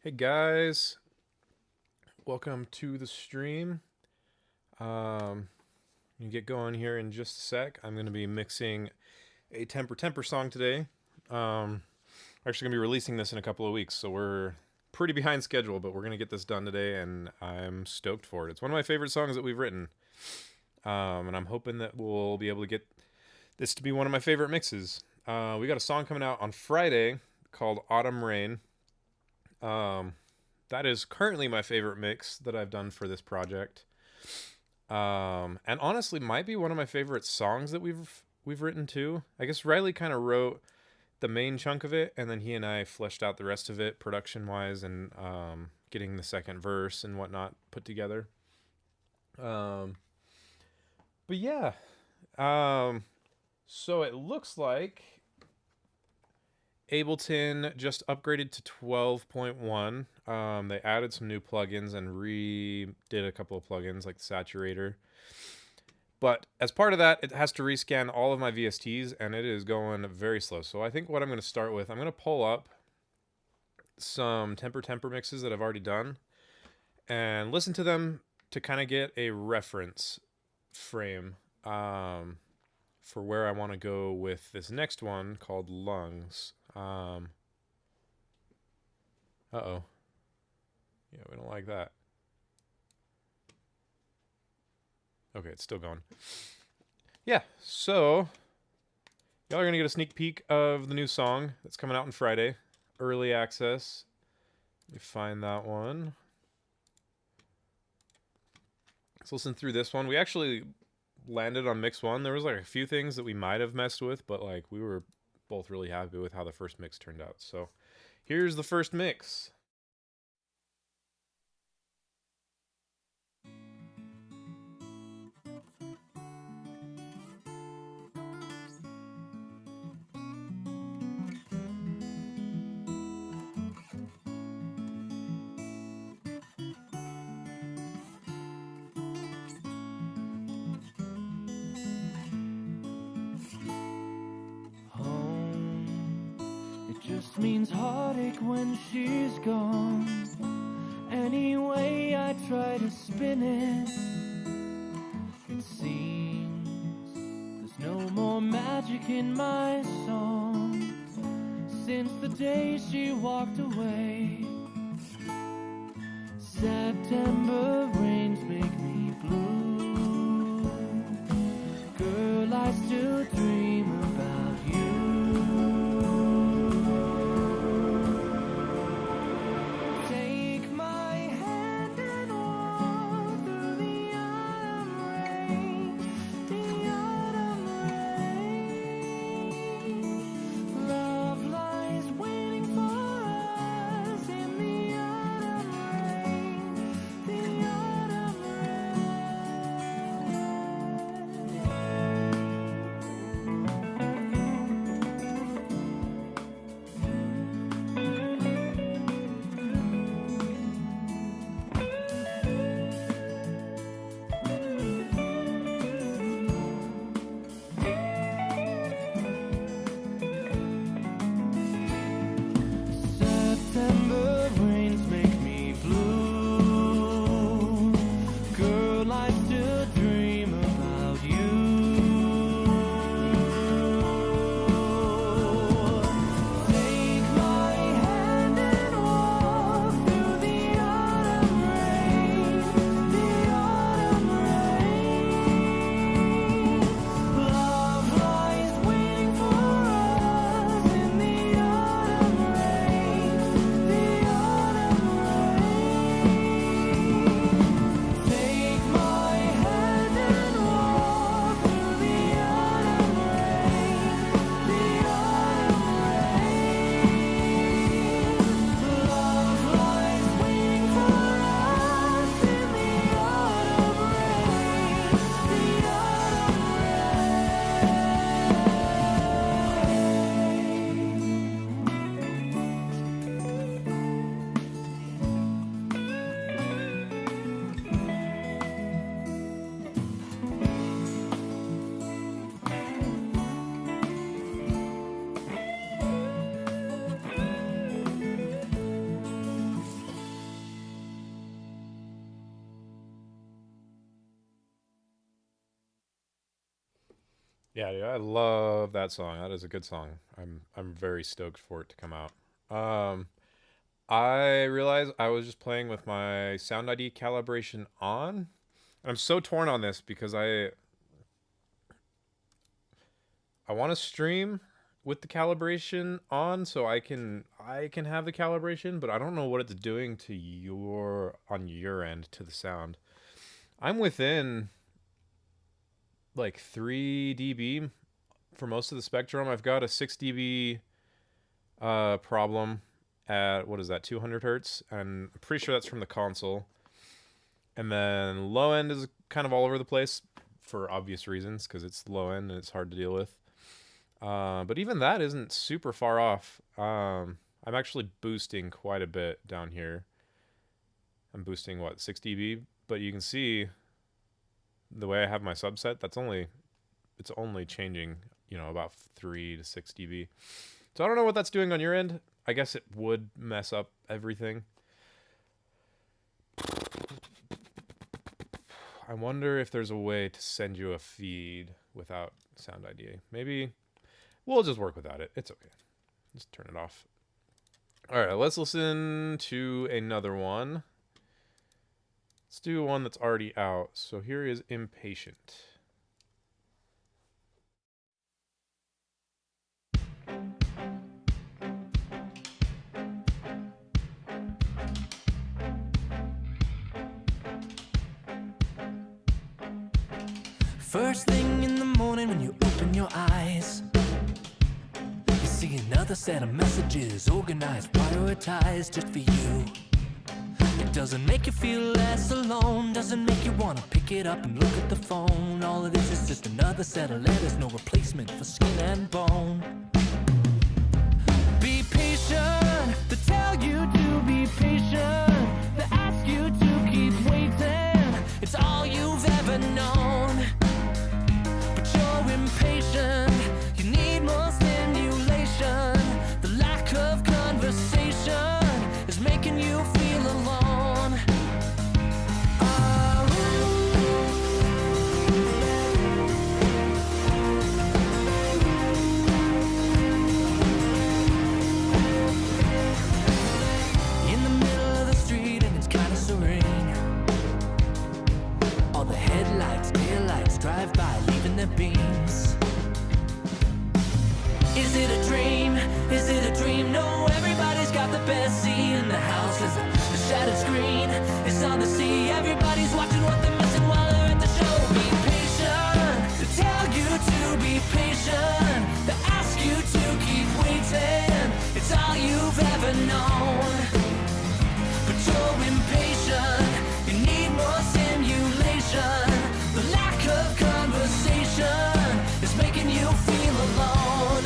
Hey guys, welcome to the stream. You get going here in just a sec. I'm going to be mixing a Temper song today. We're actually going to be releasing this in a couple of weeks, so we're pretty behind schedule, but we're going to get this done today, and I'm stoked for it. It's one of my favorite songs that we've written, and I'm hoping that we'll be able to get this to be one of my favorite mixes. We got a song coming out on Friday called Autumn Rain. That is currently my favorite mix that I've done for this project. And honestly might be one of my favorite songs that we've written too. I guess Riley kind of wrote the main chunk of it, and then he and I fleshed out the rest of it production wise, and getting the second verse and whatnot put together. But yeah. So it looks like Ableton just upgraded to 12.1. They added some new plugins and redid a couple of plugins like the saturator. But as part of that, it has to rescan all of my VSTs, and it is going very slow. So I think what I'm going to start with, I'm going to pull up some Temper mixes that I've already done and listen to them to kind of get a reference frame for where I want to go with this next one called Lungs. Uh-oh. Yeah, we don't like that. Okay, it's still going. Yeah, so y'all are going to get a sneak peek of the new song that's coming out on Friday. Early access. Let me find that one. Let's listen through this one. We actually landed on mix one. There was like a few things that we might have messed with, but like we were both really happy with how the first mix turned out. So here's the first mix. Just means heartache when she's gone. Anyway, I try to spin it. It seems there's no more magic in my song since the day she walked away. September rains make me blue. Girl, I still dream about you. The Yeah, dude, I love that song. That is a good song. I'm very stoked for it to come out. Um, I realized I was just playing with my Sound ID calibration on. I'm so torn on this because I want to stream with the calibration on so I can have the calibration, but I don't know what it's doing to on your end to the sound. I'm within like 3 dB for most of the spectrum. I've got a 6 dB problem at, what is that, 200 hertz, and I'm pretty sure that's from the console. And then low end is kind of all over the place for obvious reasons because it's low end and it's hard to deal with. But even that isn't super far off. I'm actually boosting quite a bit down here. I'm boosting what, 6 dB, but you can see the way I have my subset, it's only changing, about 3 to 6 dB. So I don't know what that's doing on your end. I guess it would mess up everything. I wonder if there's a way to send you a feed without Sound ID. Maybe we'll just work without it. It's okay. Just turn it off. All right, let's listen to another one. Let's do one that's already out. So here is Impatient. First thing in the morning when you open your eyes, you see another set of messages, organized, prioritized just for you. It doesn't make you feel less alone, doesn't make you want to pick it up and look at the phone. All of this is just another set of letters, no replacement for skin and bone. Be patient, they tell you to be patient, they ask you to keep waiting. It's all you've ever known, but you're impatient. You need more stimulation. The lack of conversation is making you feel alone. In the middle of the street and it's kind of serene. All the headlights, taillights drive by, leaving their beams. Is it a dream? Is it a dream? No, everybody's got the best seat in the house. Is a shattered screen? It's on the sea. Everybody's watching what they're missing while they're at the show. Be patient. They tell you to be patient. They ask you to keep waiting. It's all you've ever known, but you're impatient. You need more stimulation. The lack of conversation is making you feel alone.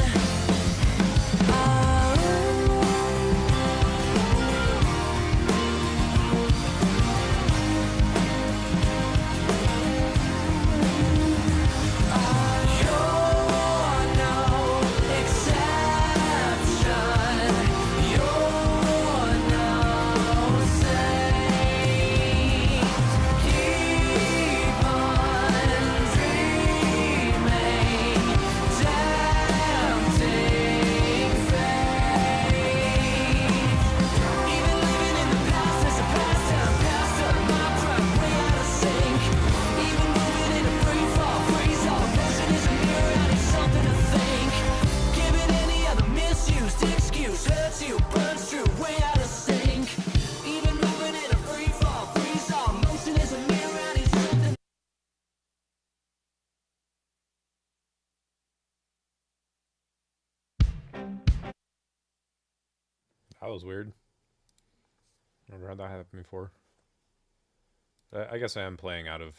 That was weird. Never had that happen before. I guess I am playing out of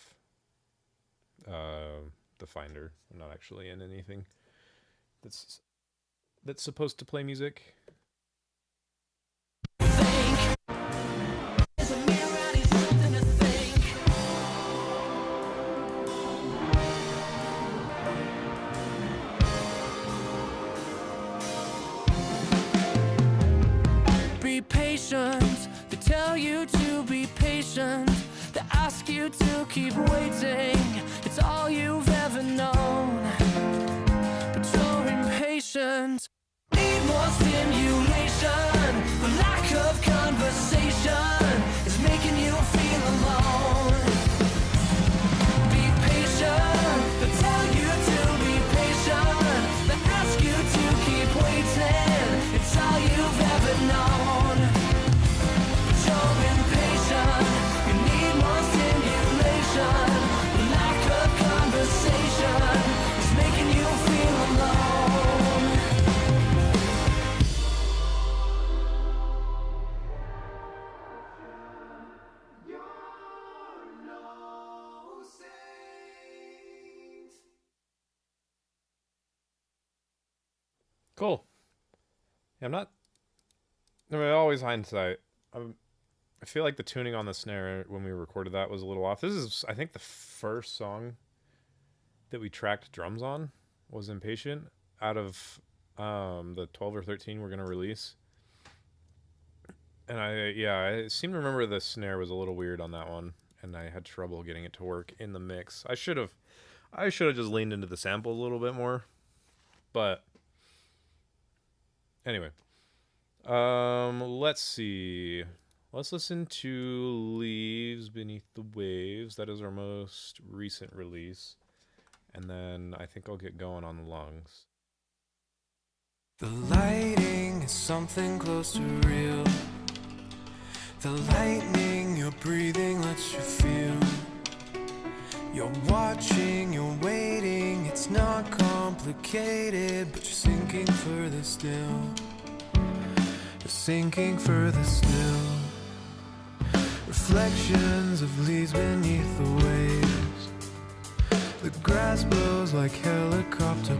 the Finder. I'm not actually in anything that's supposed to play music. Be patient. They tell you to be patient. They ask you to keep waiting. It's all you've ever known. patience. Need more stimulation. The lack of conversation is making you feel alone. Be patient. They tell you to be patient. They ask you to keep waiting. It's all you've ever known. But you're impatient. You need more stimulation. The lack of conversation is making you feel alone. Cool. Yeah, I'm not. I mean, always hindsight. I feel like the tuning on the snare when we recorded that was a little off. This is, I think, the first song that we tracked drums on was Impatient out of the 12 or 13 we're going to release. And I seem to remember the snare was a little weird on that one, and I had trouble getting it to work in the mix. I should have just leaned into the sample a little bit more. But anyway, let's see. Let's listen to Leaves Beneath the Waves. That is our most recent release. And then I think I'll get going on the lungs. The lighting is something close to real. The lightning you're breathing lets you feel. You're watching, you're waiting. It's not complicated, but you're sinking further still. You're sinking further still. Reflections of leaves beneath the waves. The grass blows like helicopter.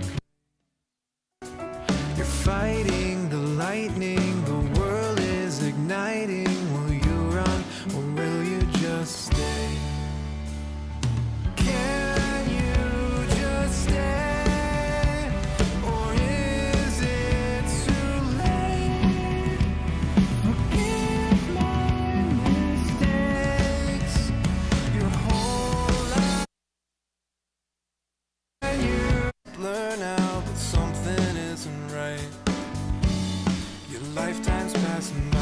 You're fighting the lightning, the world is igniting. Will you run or will you just stay? Can you just stay? Or is it too late? Forgive my mistakes. Your whole life you blur now, but something isn't right. Your lifetime's passing by.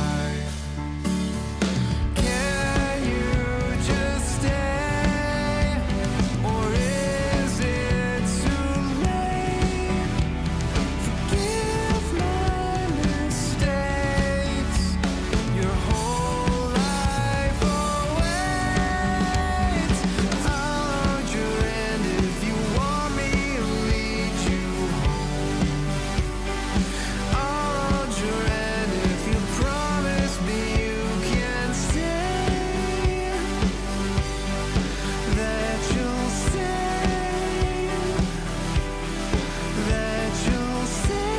Can you just stay? Or is it too late? Forgive my mistakes. Your whole life awaits. I'll hold your hand if you want me to lead you home. I'll hold your hand if you promise me you can stay. That you'll stay. That you'll stay.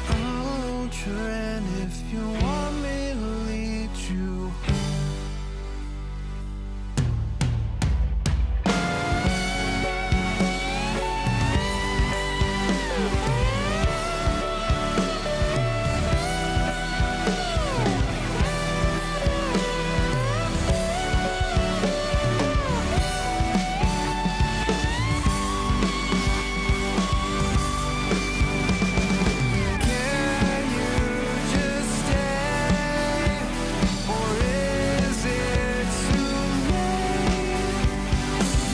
I'll hold your hand if you want me to lead you home. Can you just stay? Or is it too late?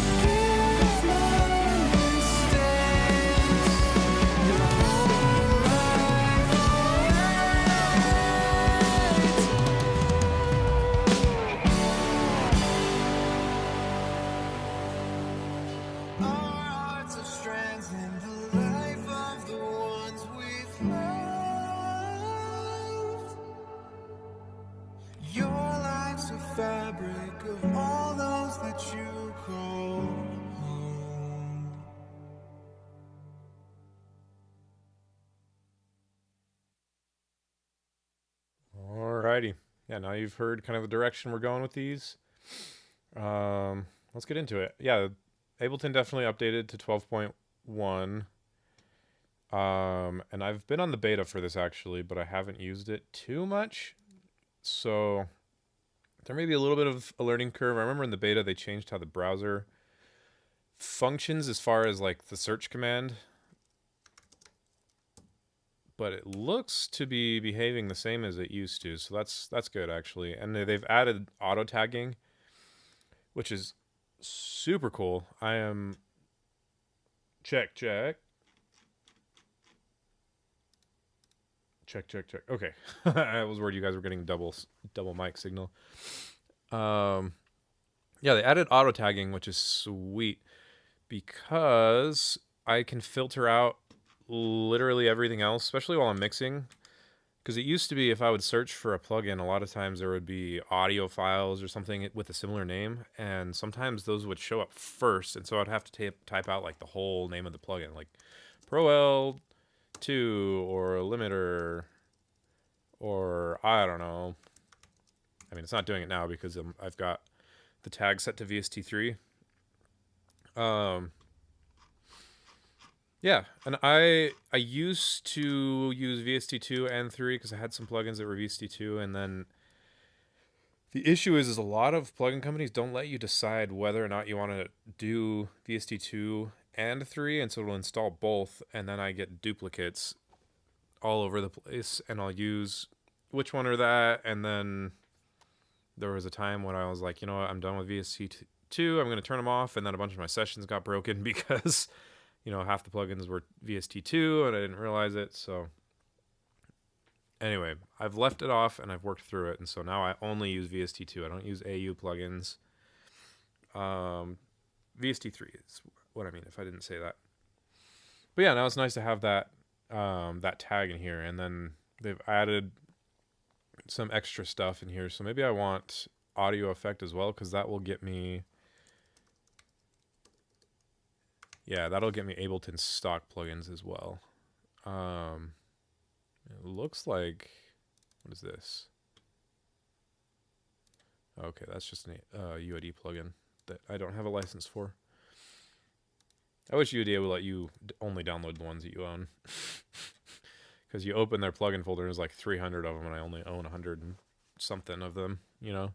Forgive my mistakes. Your whole life awaits. Our hearts are strands in the life of the ones we've loved. Your life's a fabric of all those that you call home. Alrighty. Yeah, now you've heard kind of the direction we're going with these. Let's get into it. Yeah, Ableton definitely updated to 12.1. And I've been on the beta for this actually, but I haven't used it too much. So There may be a little bit of a learning curve. I remember in the beta they changed how the browser functions as far as like the search command, but it looks to be behaving the same as it used to, so that's good actually. And they've added auto tagging, which is super cool. I am check. Okay. I was worried you guys were getting double mic signal. Yeah, they added auto tagging, which is sweet because I can filter out literally everything else, especially while I'm mixing. Because it used to be if I would search for a plugin, a lot of times there would be audio files or something with a similar name, and sometimes those would show up first, and so I'd have to type out like the whole name of the plugin, like Pro L2 or Limiter, or I don't know. I mean, it's not doing it now because I've got the tag set to VST3. Yeah, and I used to use VST2 and 3 because I had some plugins that were VST2, and then the issue is a lot of plugin companies don't let you decide whether or not you want to do VST2 and 3, and so it'll install both, and then I get duplicates all over the place, and I'll use which one or that, and then there was a time when I was like, you know what, I'm done with VST2, I'm going to turn them off, and then a bunch of my sessions got broken because, you know, half the plugins were VST2, and I didn't realize it, so anyway, I've left it off, and I've worked through it, and so now I only use VST2. I don't use AU plugins. VST3 is what I mean, if I didn't say that. But yeah, now it's nice to have that that tag in here, and then they've added some extra stuff in here, so maybe I want audio effect as well, because that will get me, yeah, that'll get me Ableton stock plugins as well. It looks like, what is this? Okay, that's just a UAD plugin that I don't have a license for. I wish UAD would let you only download the ones that you own. Because you open their plugin folder, there's like 300 of them, and I only own 100 and something of them, you know?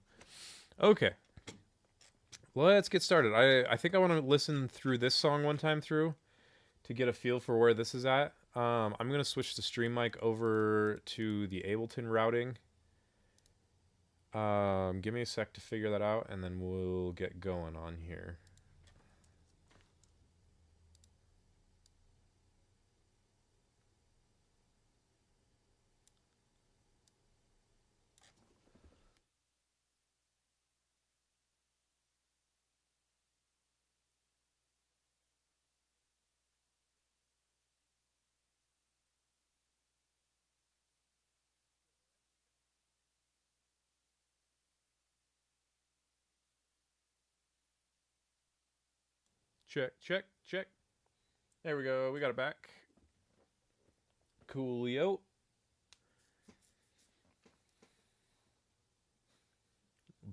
Okay. Let's get started. I think I want to listen through this song one time through to get a feel for where this is at. I'm going to switch the stream mic over to the Ableton routing. Give me a sec to figure that out, and then we'll get going on here. Check. There we go. We got it back. Coolio.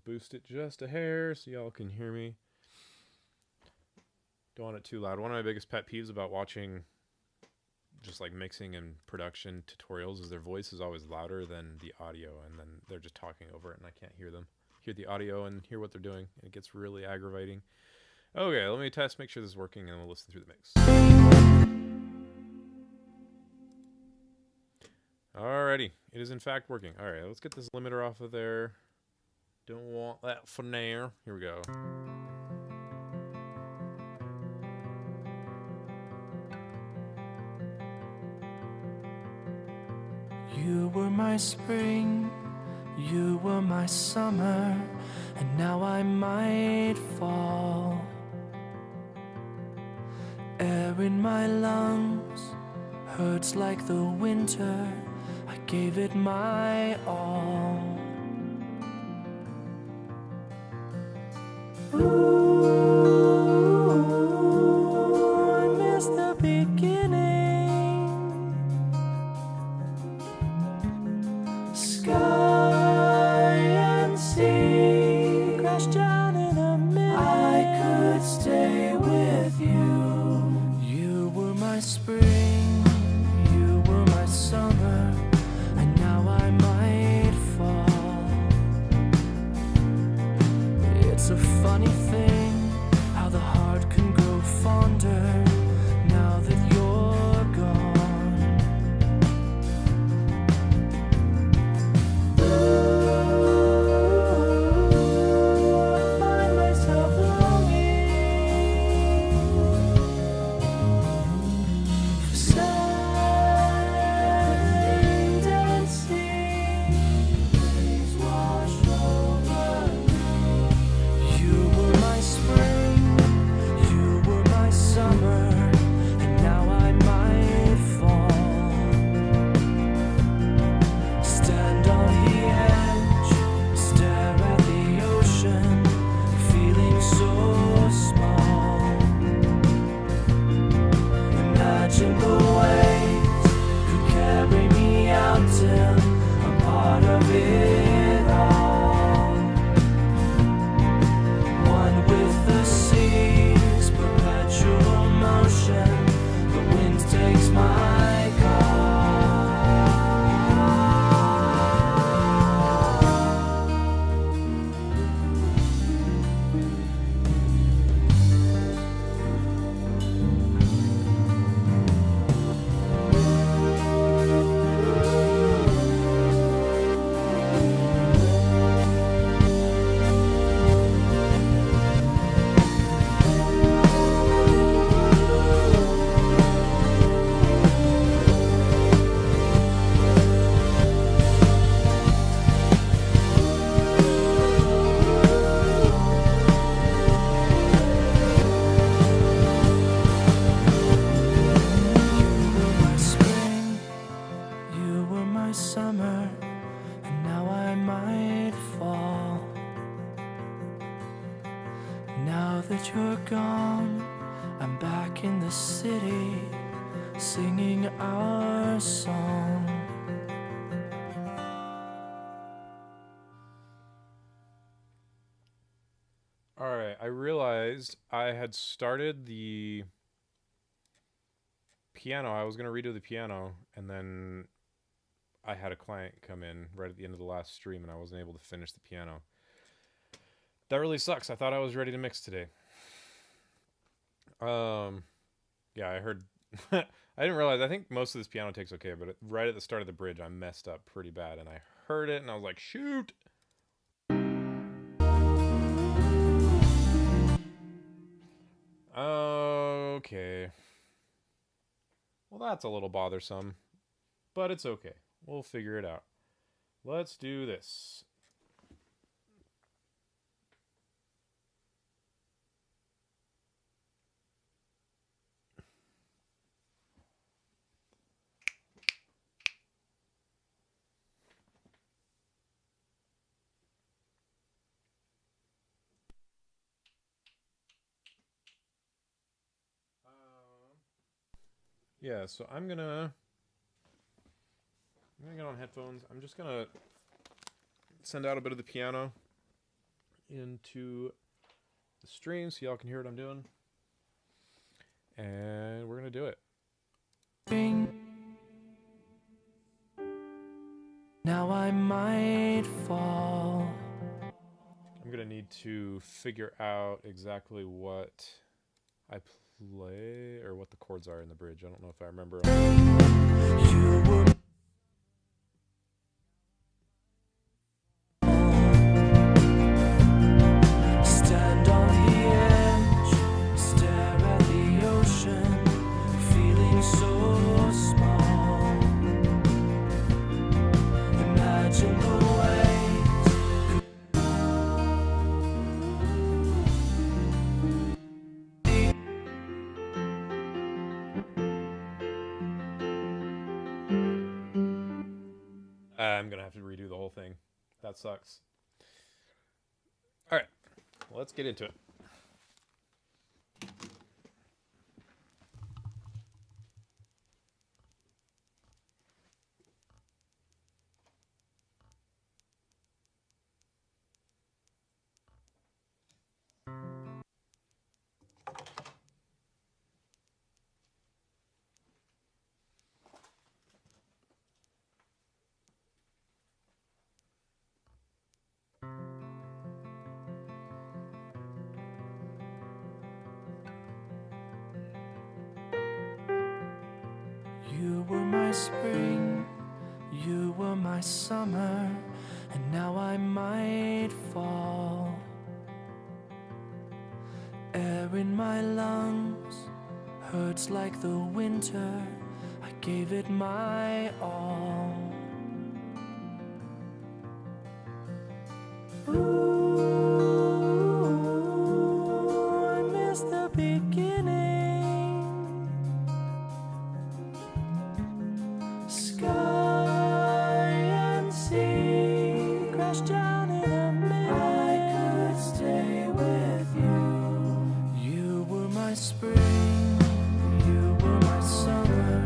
Boost it just a hair so y'all can hear me. Don't want it too loud. One of my biggest pet peeves about watching just like mixing and production tutorials is their voice is always louder than the audio, and then they're just talking over it and I can't hear them. Hear the audio and hear what they're doing, and it gets really aggravating. Okay, let me test, make sure this is working, and we'll listen through the mix. Alrighty, it is in fact working. Alright, let's get this limiter off of there. Don't want that for now. Here we go. You were my spring, you were my summer, and now I might fall. Air in my lungs hurts like the winter. I gave it my all. Ooh, I miss the beginning. Sky and sea crash down in a minute. I could stay with you. You were my spring, you were my summer, and now I might fall. my summer, and now I might fall. Now that you're gone, I'm back in the city, singing our song. All right, I realized I had started the piano. I was going to redo the piano, and then I had a client come in right at the end of the last stream, and I wasn't able to finish the piano. That really sucks. I thought I was ready to mix today. Yeah, I heard. I didn't realize. I think most of this piano takes okay, but right at the start of the bridge, I messed up pretty bad, and I heard it, and I was like, shoot. Okay. Well, that's a little bothersome, but it's okay. We'll figure it out. Let's do this. Yeah, so I'm gonna get on headphones. I'm just gonna send out a bit of the piano into the stream so y'all can hear what I'm doing. And we're gonna do it. Now I might fall. I'm gonna need to figure out exactly what I play or what the chords are in the bridge. I don't know if I remember. You were stand on the edge, stare at the ocean, feeling so small. Imagine the I'm gonna have to redo the whole thing. That sucks. All right, let's get into it. You were my spring, you were my summer, and now I might fall. Air in my lungs hurts like the winter, I gave it my all. Ooh, I miss the beginning. Sky and sea crash down in a minute. I could stay with you. You were my spring, you were my summer,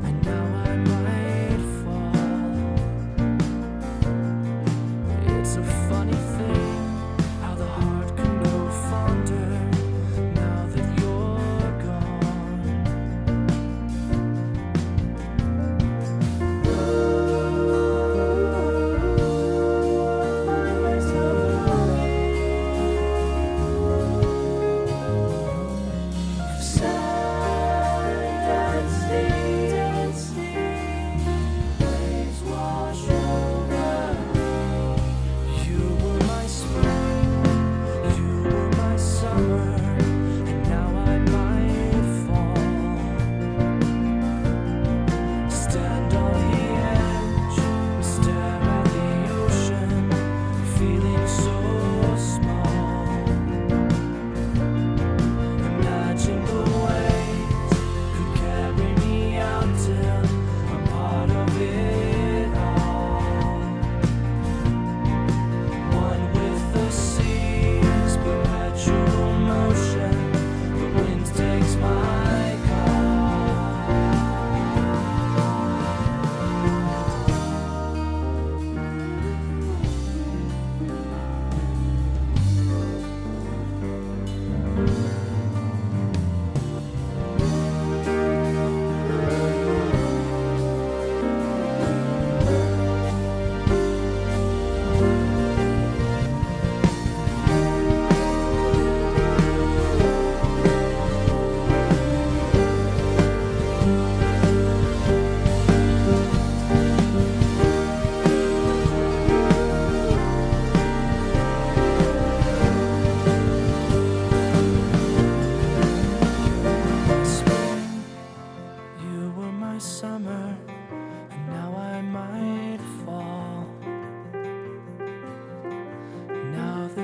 and now I might fall. It's a funny thing how the heart can go fonder now that you're gone.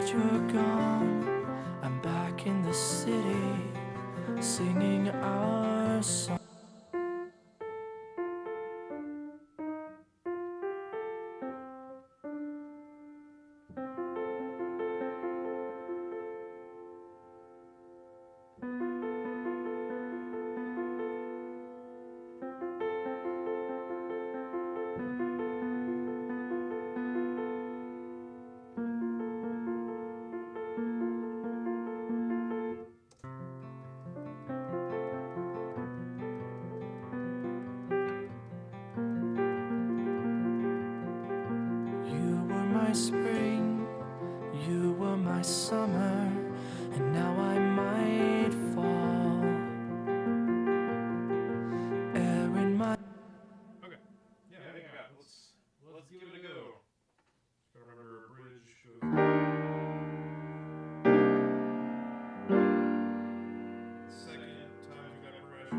that you're gone, I'm back in the city, singing our song. You were my spring, you were my summer, and now I might fall. Air in my Okay. Yeah, I think I got it. Let's give it a go. Gotta remember a bridge second time we got pressure.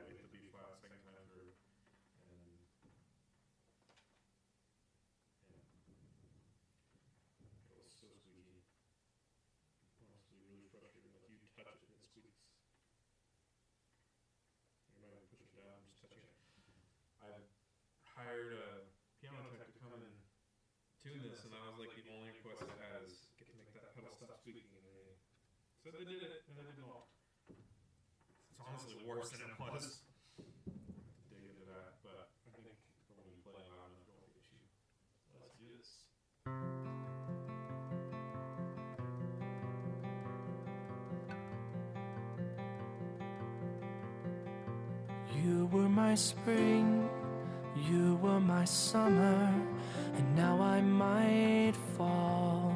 The B flat second time through. And it was so squeaky. Honestly, really frustrating. Like you touch it and it squeaks. You might push it down, just touching it. I hired a piano tech to come and tune this, and that was like the only request I had is get to make that pedal stop squeaking, and they said they did it, and they did well. It's honestly worse than it was. Dig into that, but I think we're going to be playing loud enough to get you. Let's do this. You were my spring, you were my summer, and now I might fall.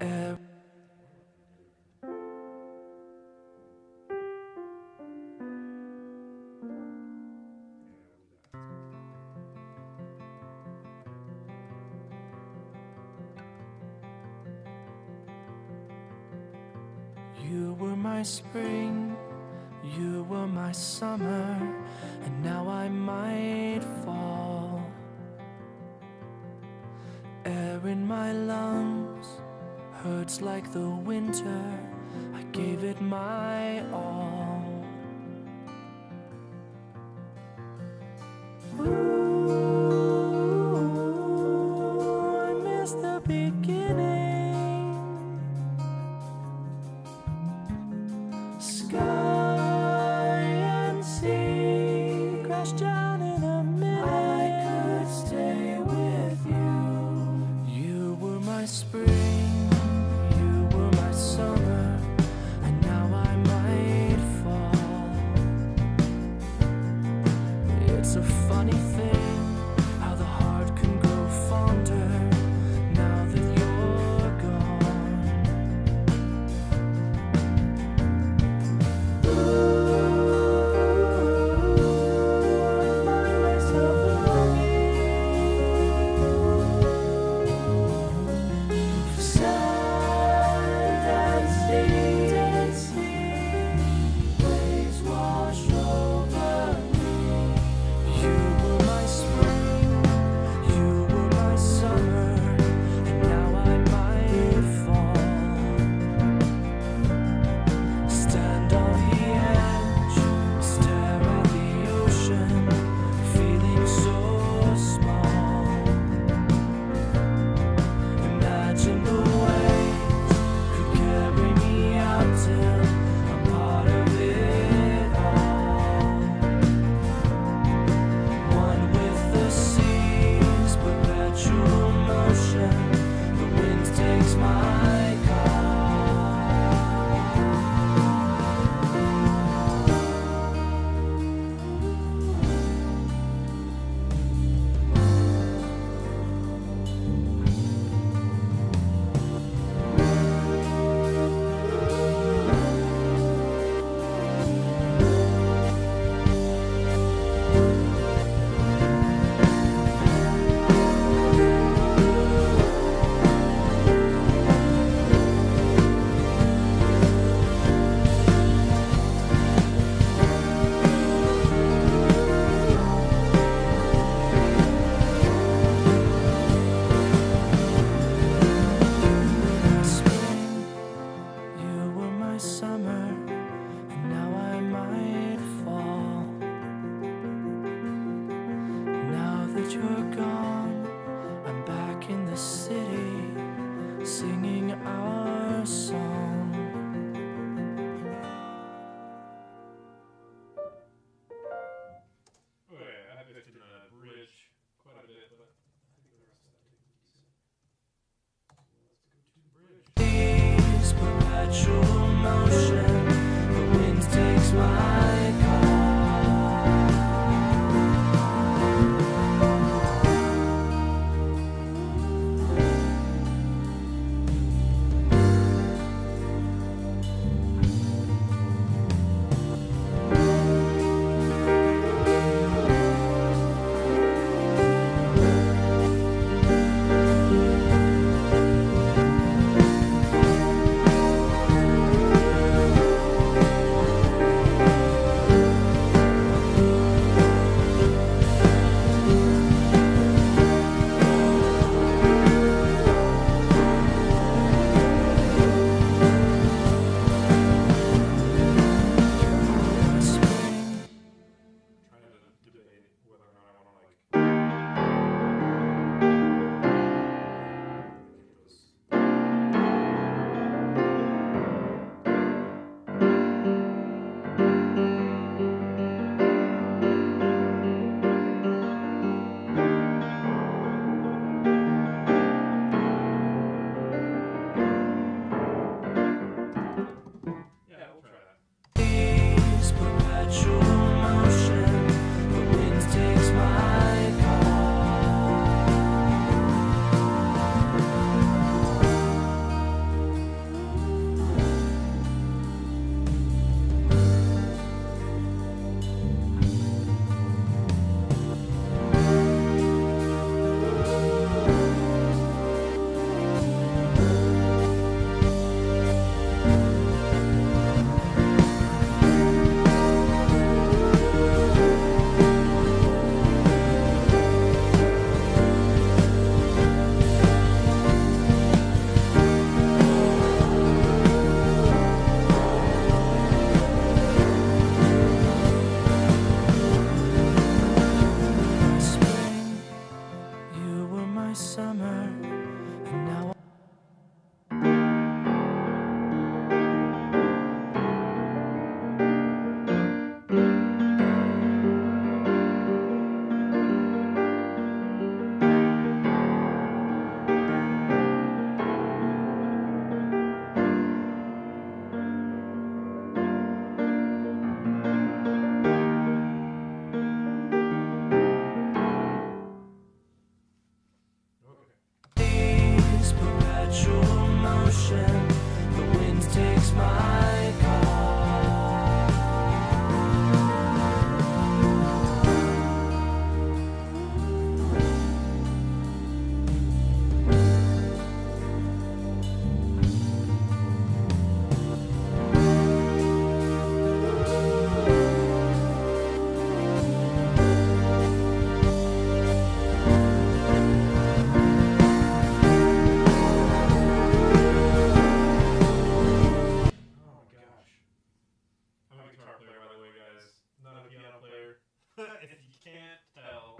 Air You were my spring, you were my summer, and now I might fall. Air in my lungs hurts like the winter, I gave it my all. Ooh, I miss the beginning. Sky and sea crash down in a minute. I could stay with you. You were my spring, you were my summer, and now I might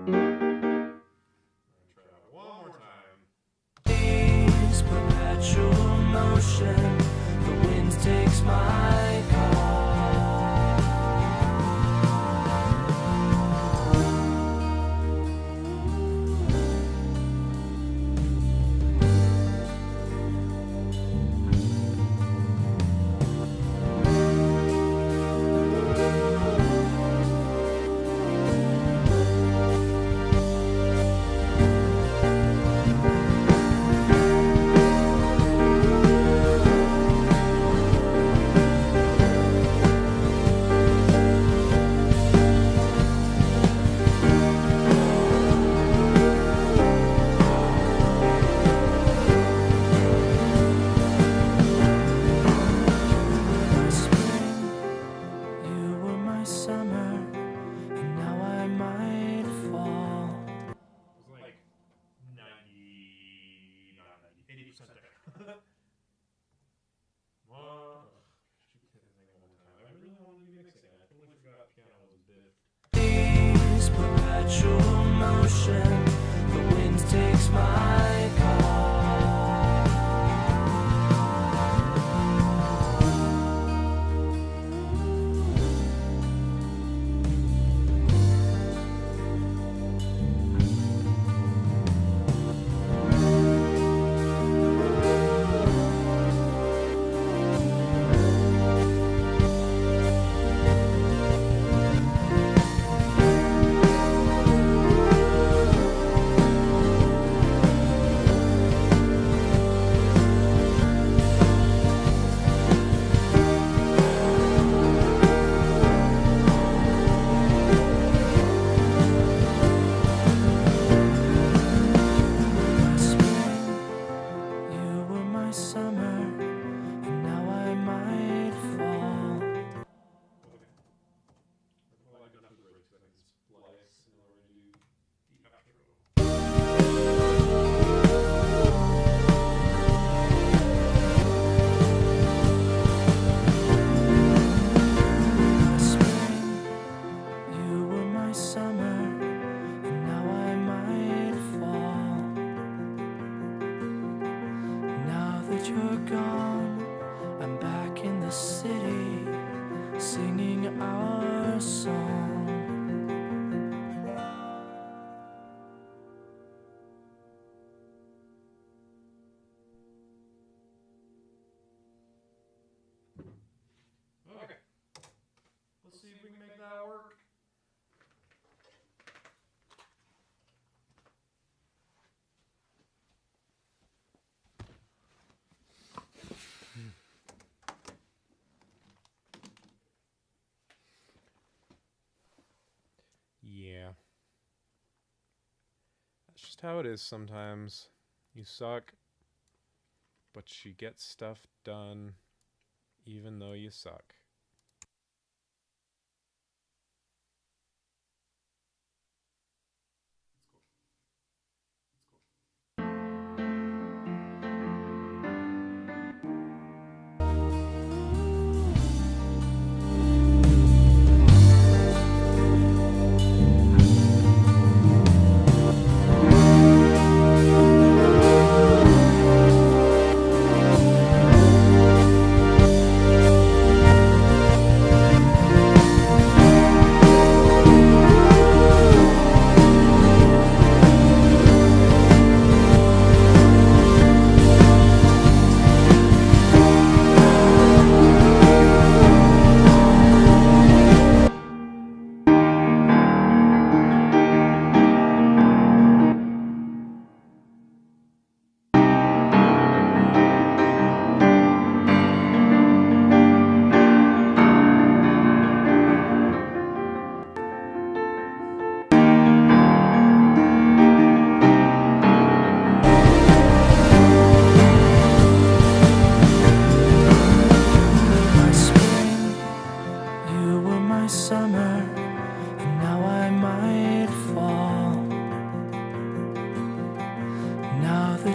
Try it out one more time. This perpetual motion, the wind takes my call. Perpetual motion, the wind takes my call. You're gone, I'm back in the city, singing our song. Okay. Let's see if we can make that work. Yeah. That's just how it is sometimes. You suck, but you get stuff done even though you suck.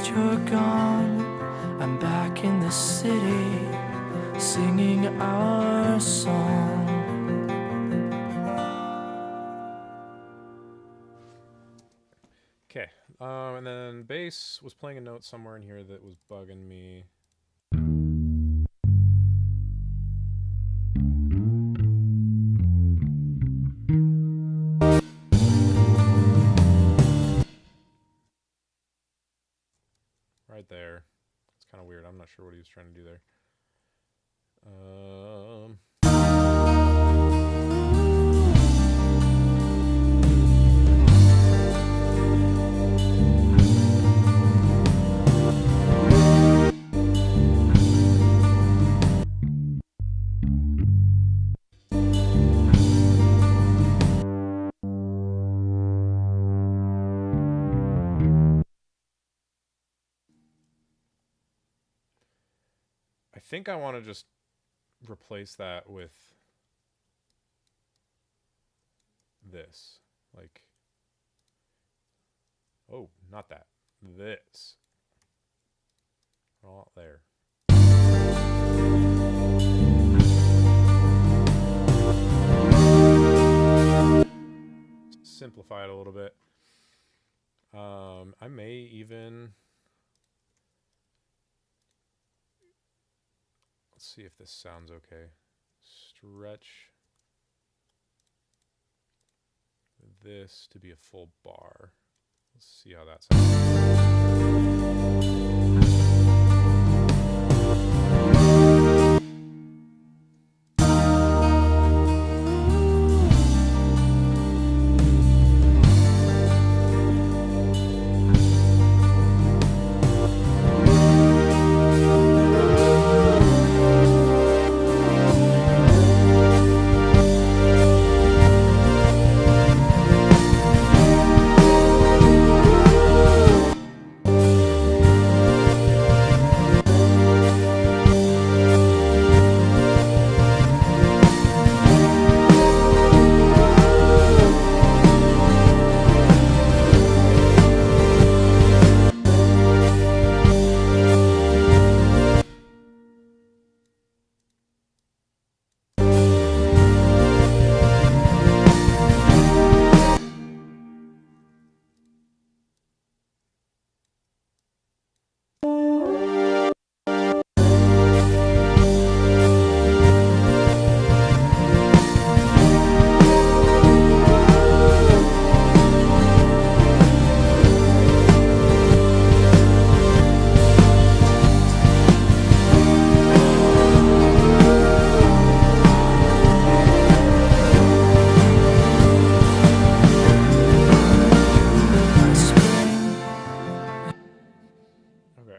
You're gone, I'm back in the city, singing our song. And then bass was playing a note somewhere in here that was bugging me. Right there. It's kind of weird. I'm not sure what he was trying to do there. I think I want to just replace that with this. Like, oh, not that. This. Oh, there. Simplify it a little bit. I may even... Let's see if this sounds okay. Stretch this to be a full bar. Let's see how that sounds.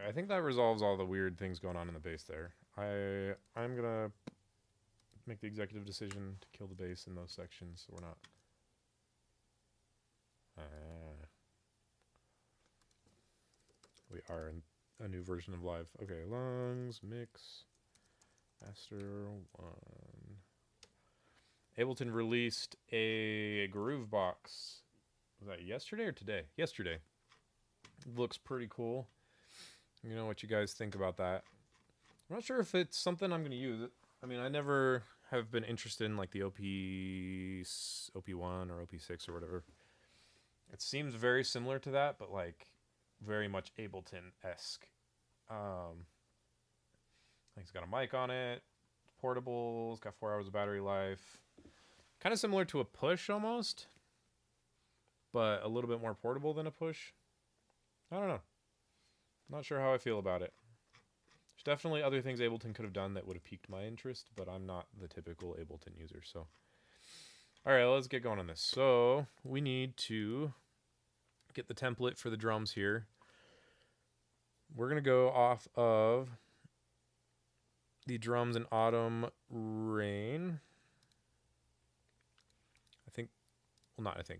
I think that resolves all the weird things going on in the bass there. I'm gonna make the executive decision to kill the bass in those sections, so we're not. We are in a new version of live. Okay, lungs, mix, master one. Ableton released a groove box. Was that yesterday or today? Yesterday. Looks pretty cool. You know what you guys think about that. I'm not sure if it's something I'm going to use. I mean, I never have been interested in like the OP1 or OP6 or whatever. It seems very similar to that, but like very much Ableton-esque. I think it's got a mic on it. It's portable. It's got 4 hours of battery life. Kind of similar to a push almost, but a little bit more portable than a push. I don't know. Not sure how I feel about it. There's definitely other things Ableton could have done that would have piqued my interest, but I'm not the typical Ableton user, so. All right, let's get going on this. So we need to get the template for the drums here. We're going to go off of the Drums in Autumn Rain.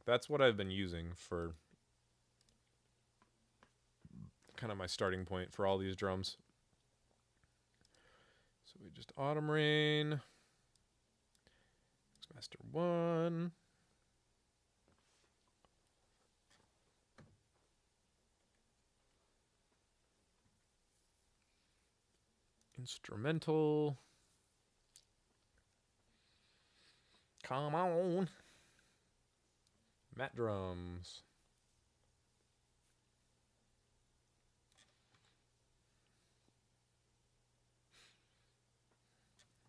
That's what I've been using for kind of my starting point for all these drums. So we just Autumn Rain, Master 1. Instrumental. Come on. Matte drums.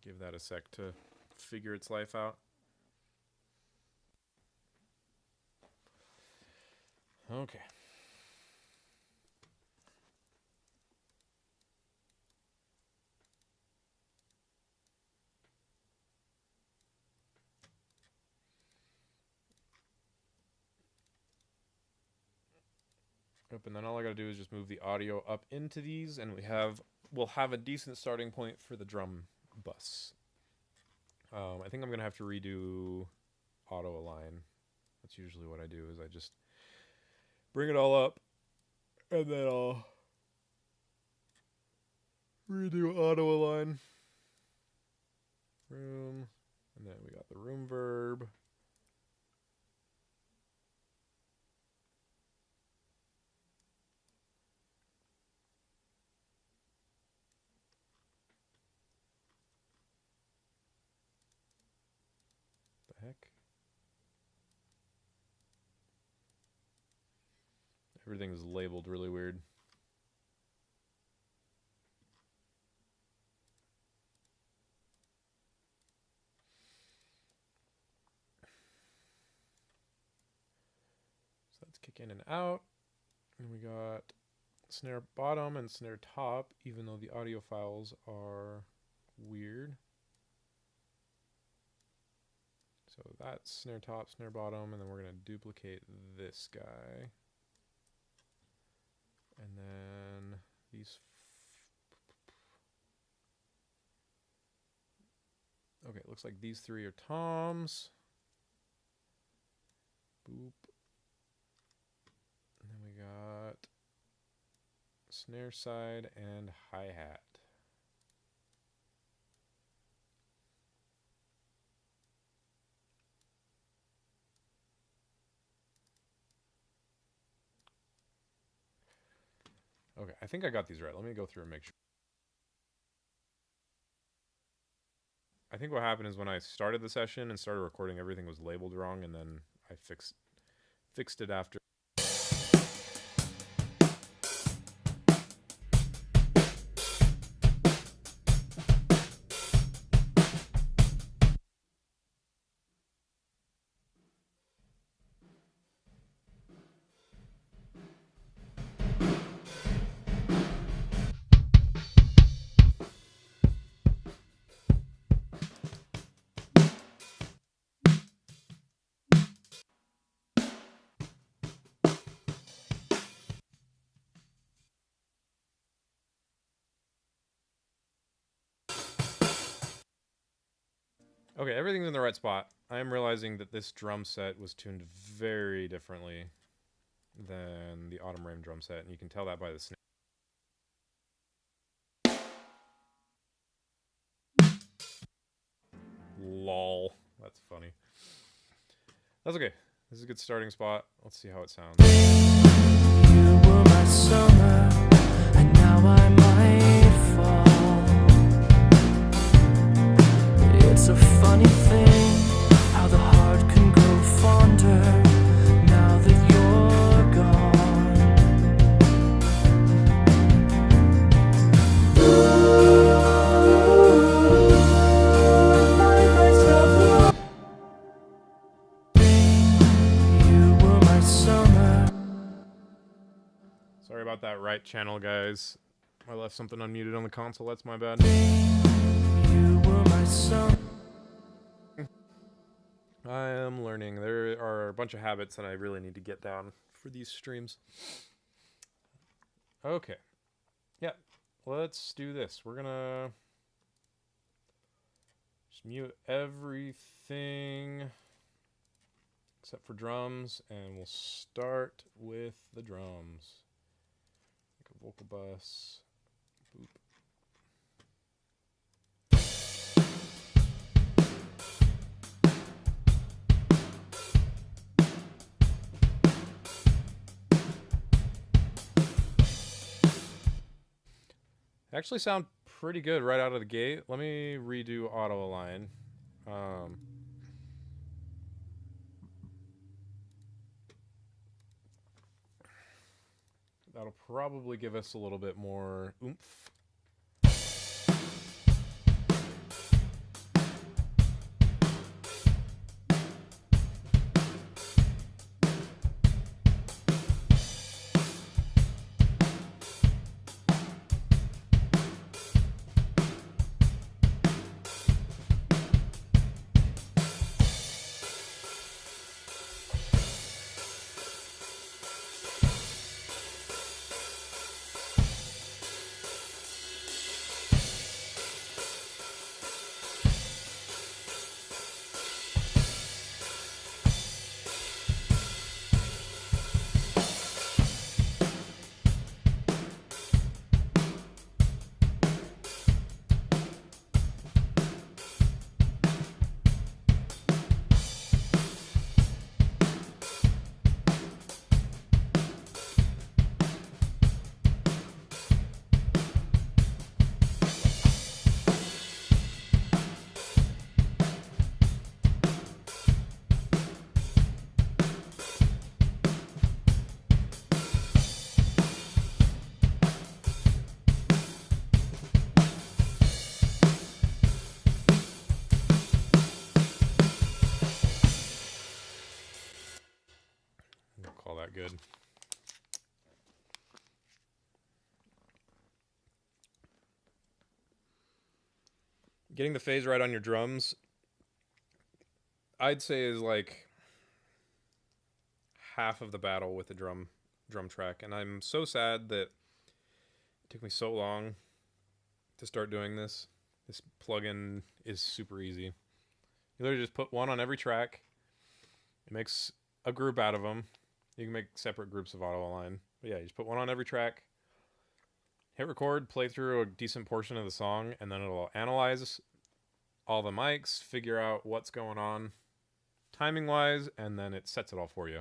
Give that a sec to figure its life out. Okay. Yep, and then all I gotta do is just move the audio up into these, and we'll have a decent starting point for the drum bus. I think I'm gonna have to redo auto align. That's usually what I do, is I just bring it all up, and then I'll redo auto align. Room, and then we got the room verb. The heck? Everything's labeled really weird. So that's kick in and out. And we got snare bottom and snare top, even though the audio files are weird. So that's snare top, snare bottom, and then we're going to duplicate this guy. And then these... Okay, it looks like these three are toms. Boop. And then we got snare side and hi-hat. Okay, I think I got these right. Let me go through and make sure. I think what happened is when I started the session and started recording, everything was labeled wrong, and then I fixed it after. Okay, everything's in the right spot. I am realizing that this drum set was tuned very differently than the Autumn Rain drum set, and you can tell that by the snare. Lol. That's funny. That's okay. This is a good starting spot. Let's see how it sounds. You were my summer, and now I might fall. It's a funny thing how the heart can grow fonder now that you're gone. You were my summer. Sorry about that right channel, guys. I left something unmuted on the console. That's my bad. You were my summer. I am learning. There are a bunch of habits that I really need to get down for these streams. Okay. Yeah. Let's do this. We're gonna just mute everything except for drums, and we'll start with the drums. Like a vocal bus. Boop. They actually sound pretty good right out of the gate. Let me redo auto align. That'll probably give us a little bit more oomph. good. Getting the phase right on your drums, I'd say, is like half of the battle with the drum track, and I'm so sad that it took me so long to start doing this. This plugin is super easy. You literally just put one on every track. It makes a group out of them. You can make separate groups of auto align. But yeah, you just put one on every track. Hit record, play through a decent portion of the song, and then it'll analyze all the mics, figure out what's going on timing wise, and then it sets it all for you.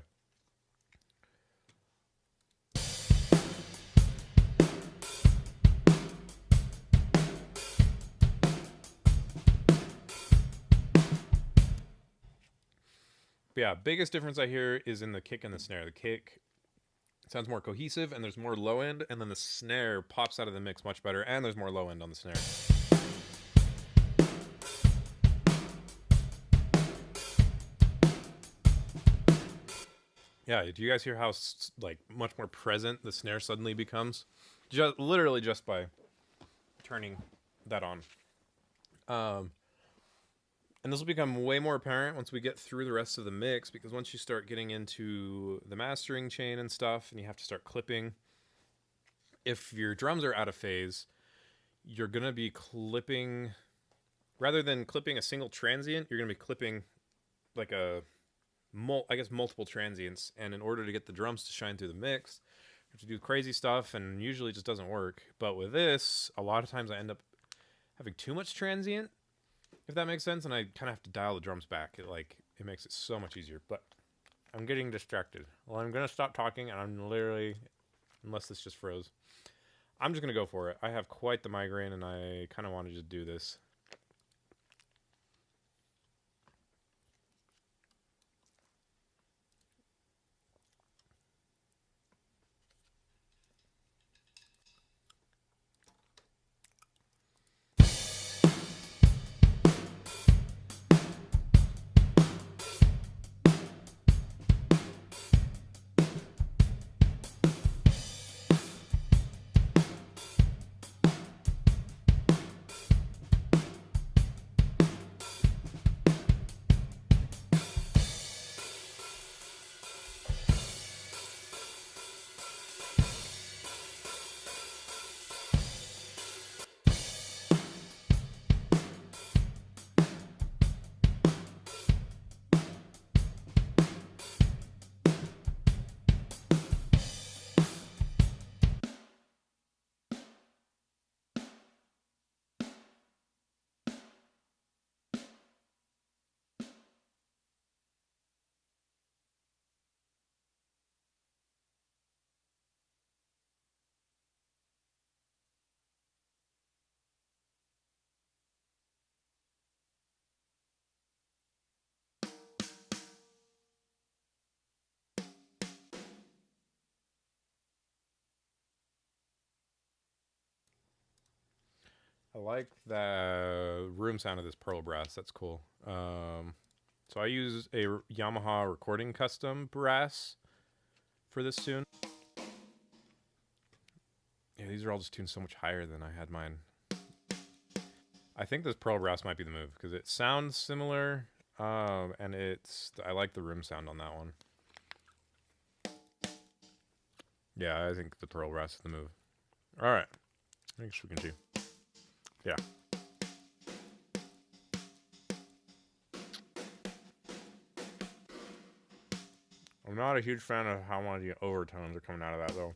But yeah, biggest difference I hear is in the kick and the snare. The kick sounds more cohesive, and there's more low end, and then the snare pops out of the mix much better, and there's more low end on the snare. Yeah, do you guys hear how like much more present the snare suddenly becomes? Literally just by turning that on. And this will become way more apparent once we get through the rest of the mix, because once you start getting into the mastering chain and stuff, and you have to start clipping, if your drums are out of phase, you're going to be clipping, rather than clipping a single transient, you're going to be clipping like multiple transients. And in order to get the drums to shine through the mix, you have to do crazy stuff, and usually it just doesn't work. But with this, a lot of times I end up having too much transient, if that makes sense, and I kind of have to dial the drums back. It makes it so much easier. But I'm getting distracted. Well, I'm going to stop talking, and I'm literally, unless this just froze, I'm just going to go for it. I have quite the migraine, and I kind of want to just do this. I like the room sound of this pearl brass. That's cool. So I use a Yamaha recording custom brass for this tune. Yeah, these are all just tuned so much higher than I had mine. I think this pearl brass might be the move, because it sounds similar, and I like the room sound on that one. Yeah, I think the pearl brass is the move. All right, I guess we can see. Yeah. I'm not a huge fan of how many overtones are coming out of that, though.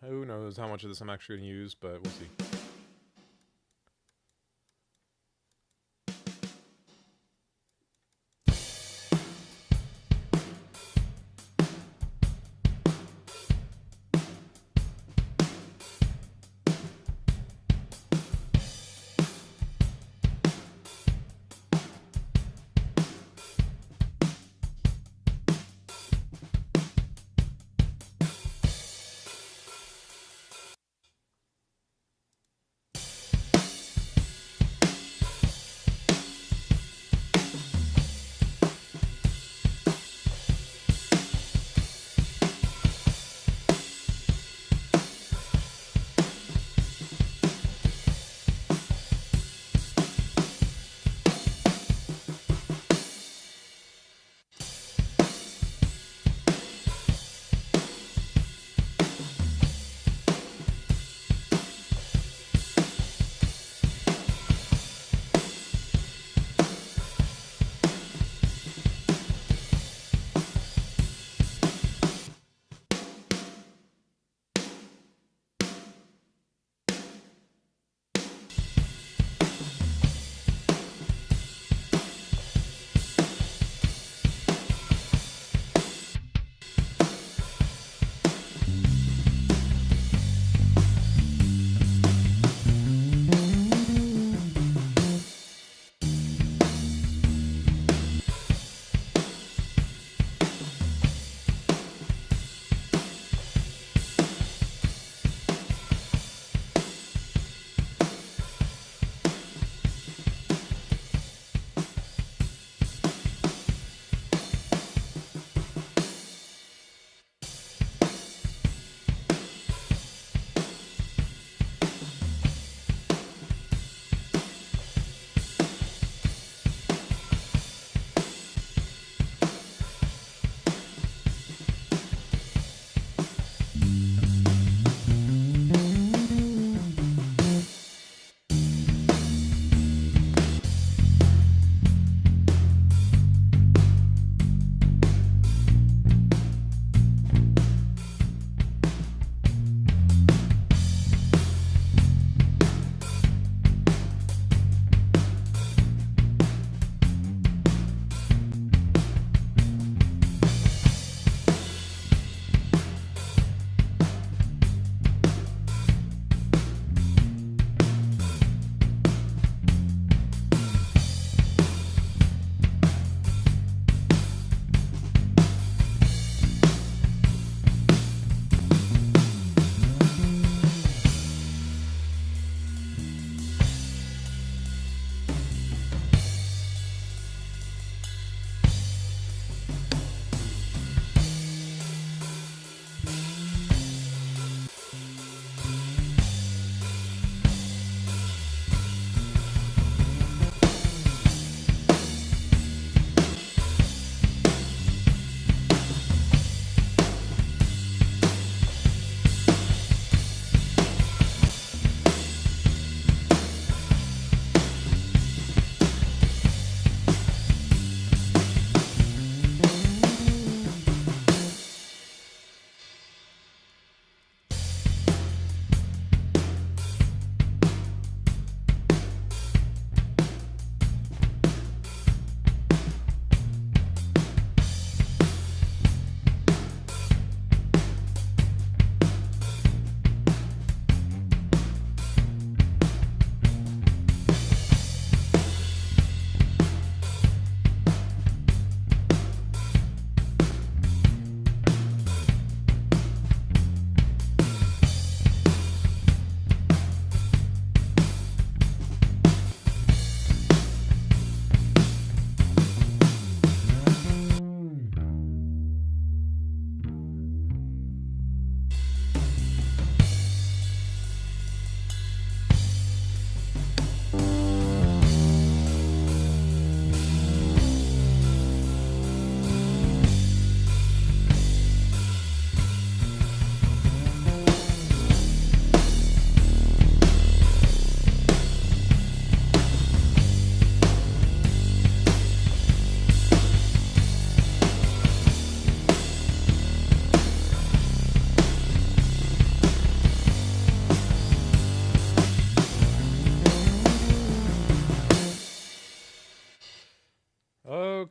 Who knows how much of this I'm actually going to use, but we'll see.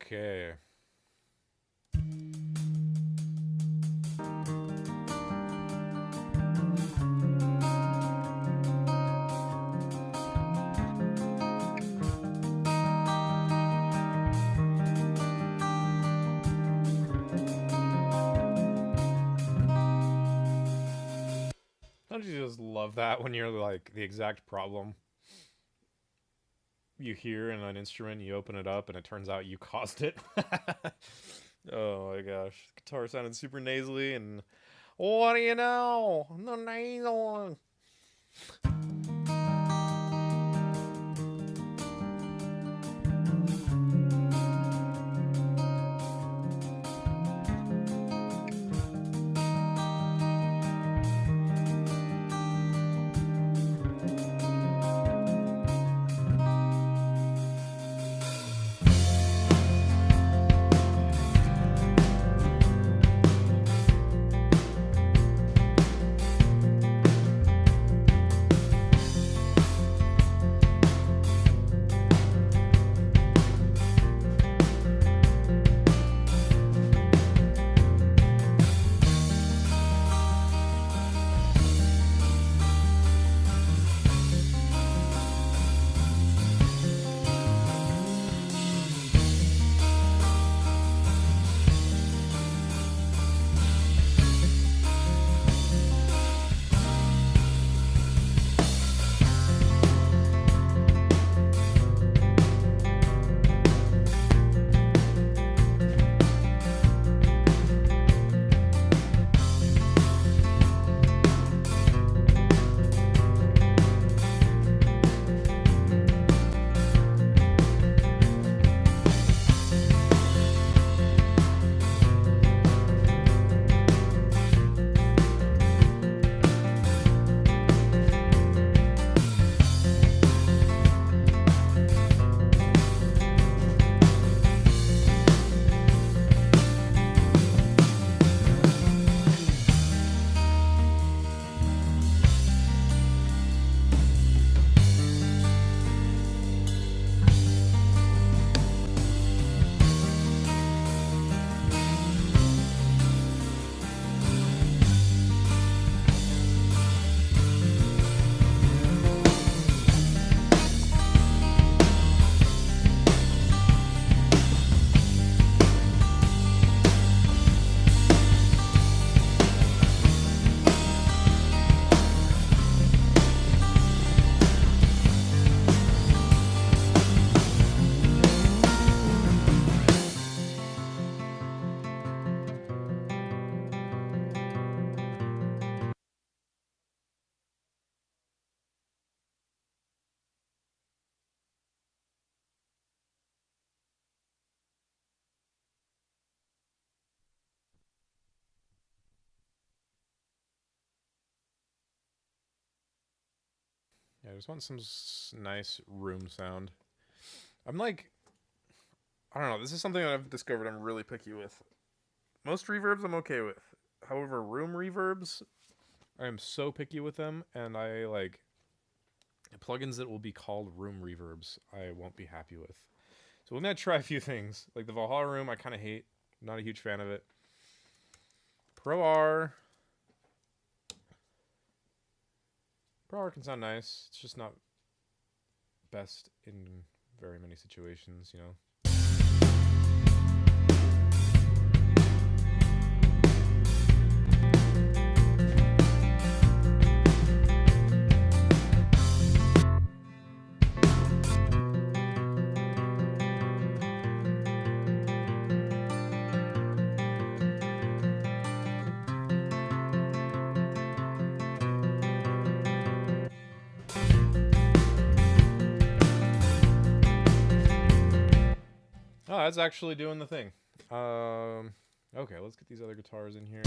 Okay. Don't you just love that when you're like the exact problem you hear in an instrument, you open it up, and it turns out you caused it? Oh my gosh. The guitar sounded super nasally, and what do you know? The nasal. Yeah, I just want some nice room sound. I'm like, I don't know. This is something that I've discovered I'm really picky with. Most reverbs I'm okay with. However, room reverbs, I am so picky with them, and I like plugins that will be called room reverbs. I won't be happy with. So we're gonna try a few things. Like the Valhalla room, I kind of hate. I'm not a huge fan of it. Pro R. Pro R can sound nice. It's just not best in very many situations, you know. Oh, that's actually doing the thing. Okay, let's get these other guitars in here.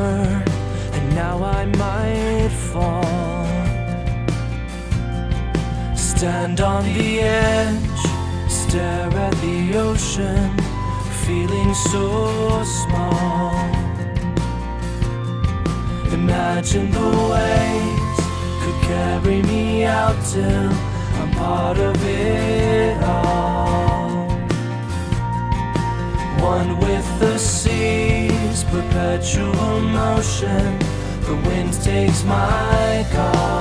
summer, and now I might fall. Stand on the edge, stare at the ocean, feeling so small. Imagine the waves could carry me out till I'm part of it all. One with the seas, perpetual motion, the wind takes my call.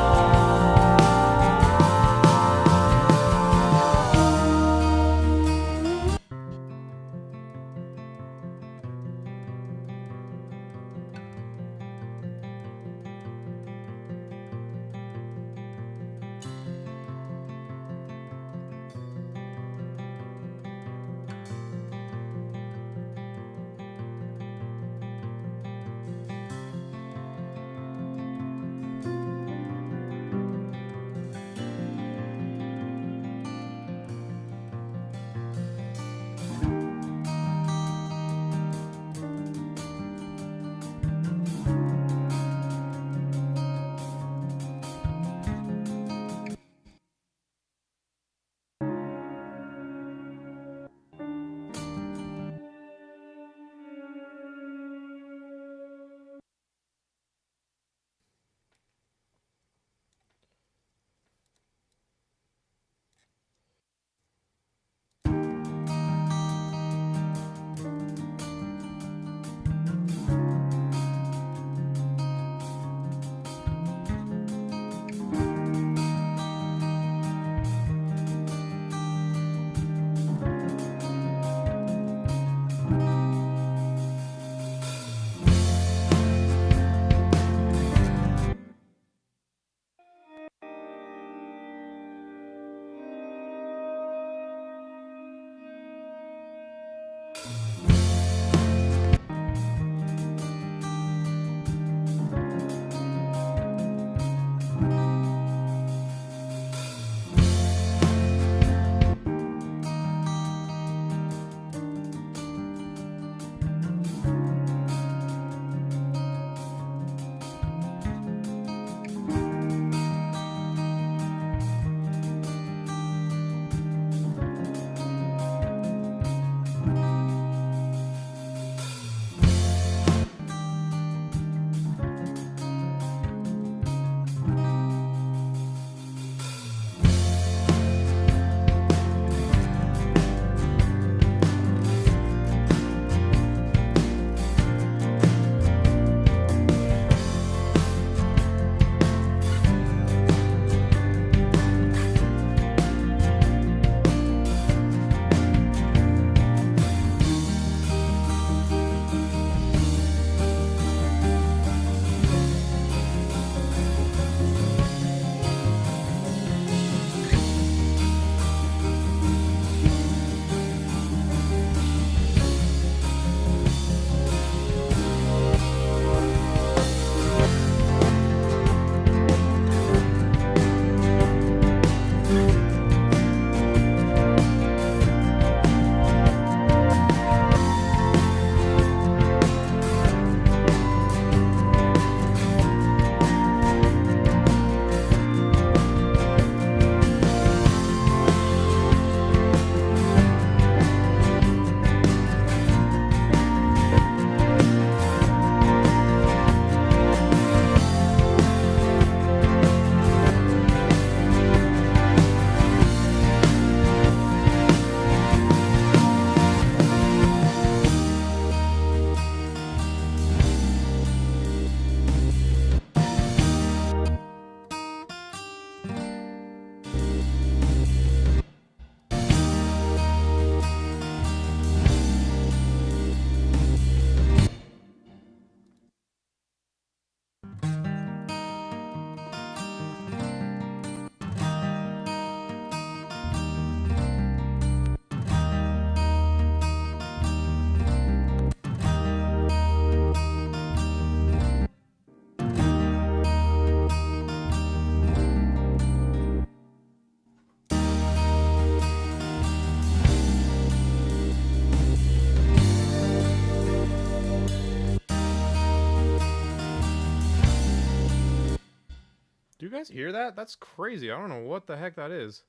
you guys hear that? That's crazy. I don't know what the heck that is.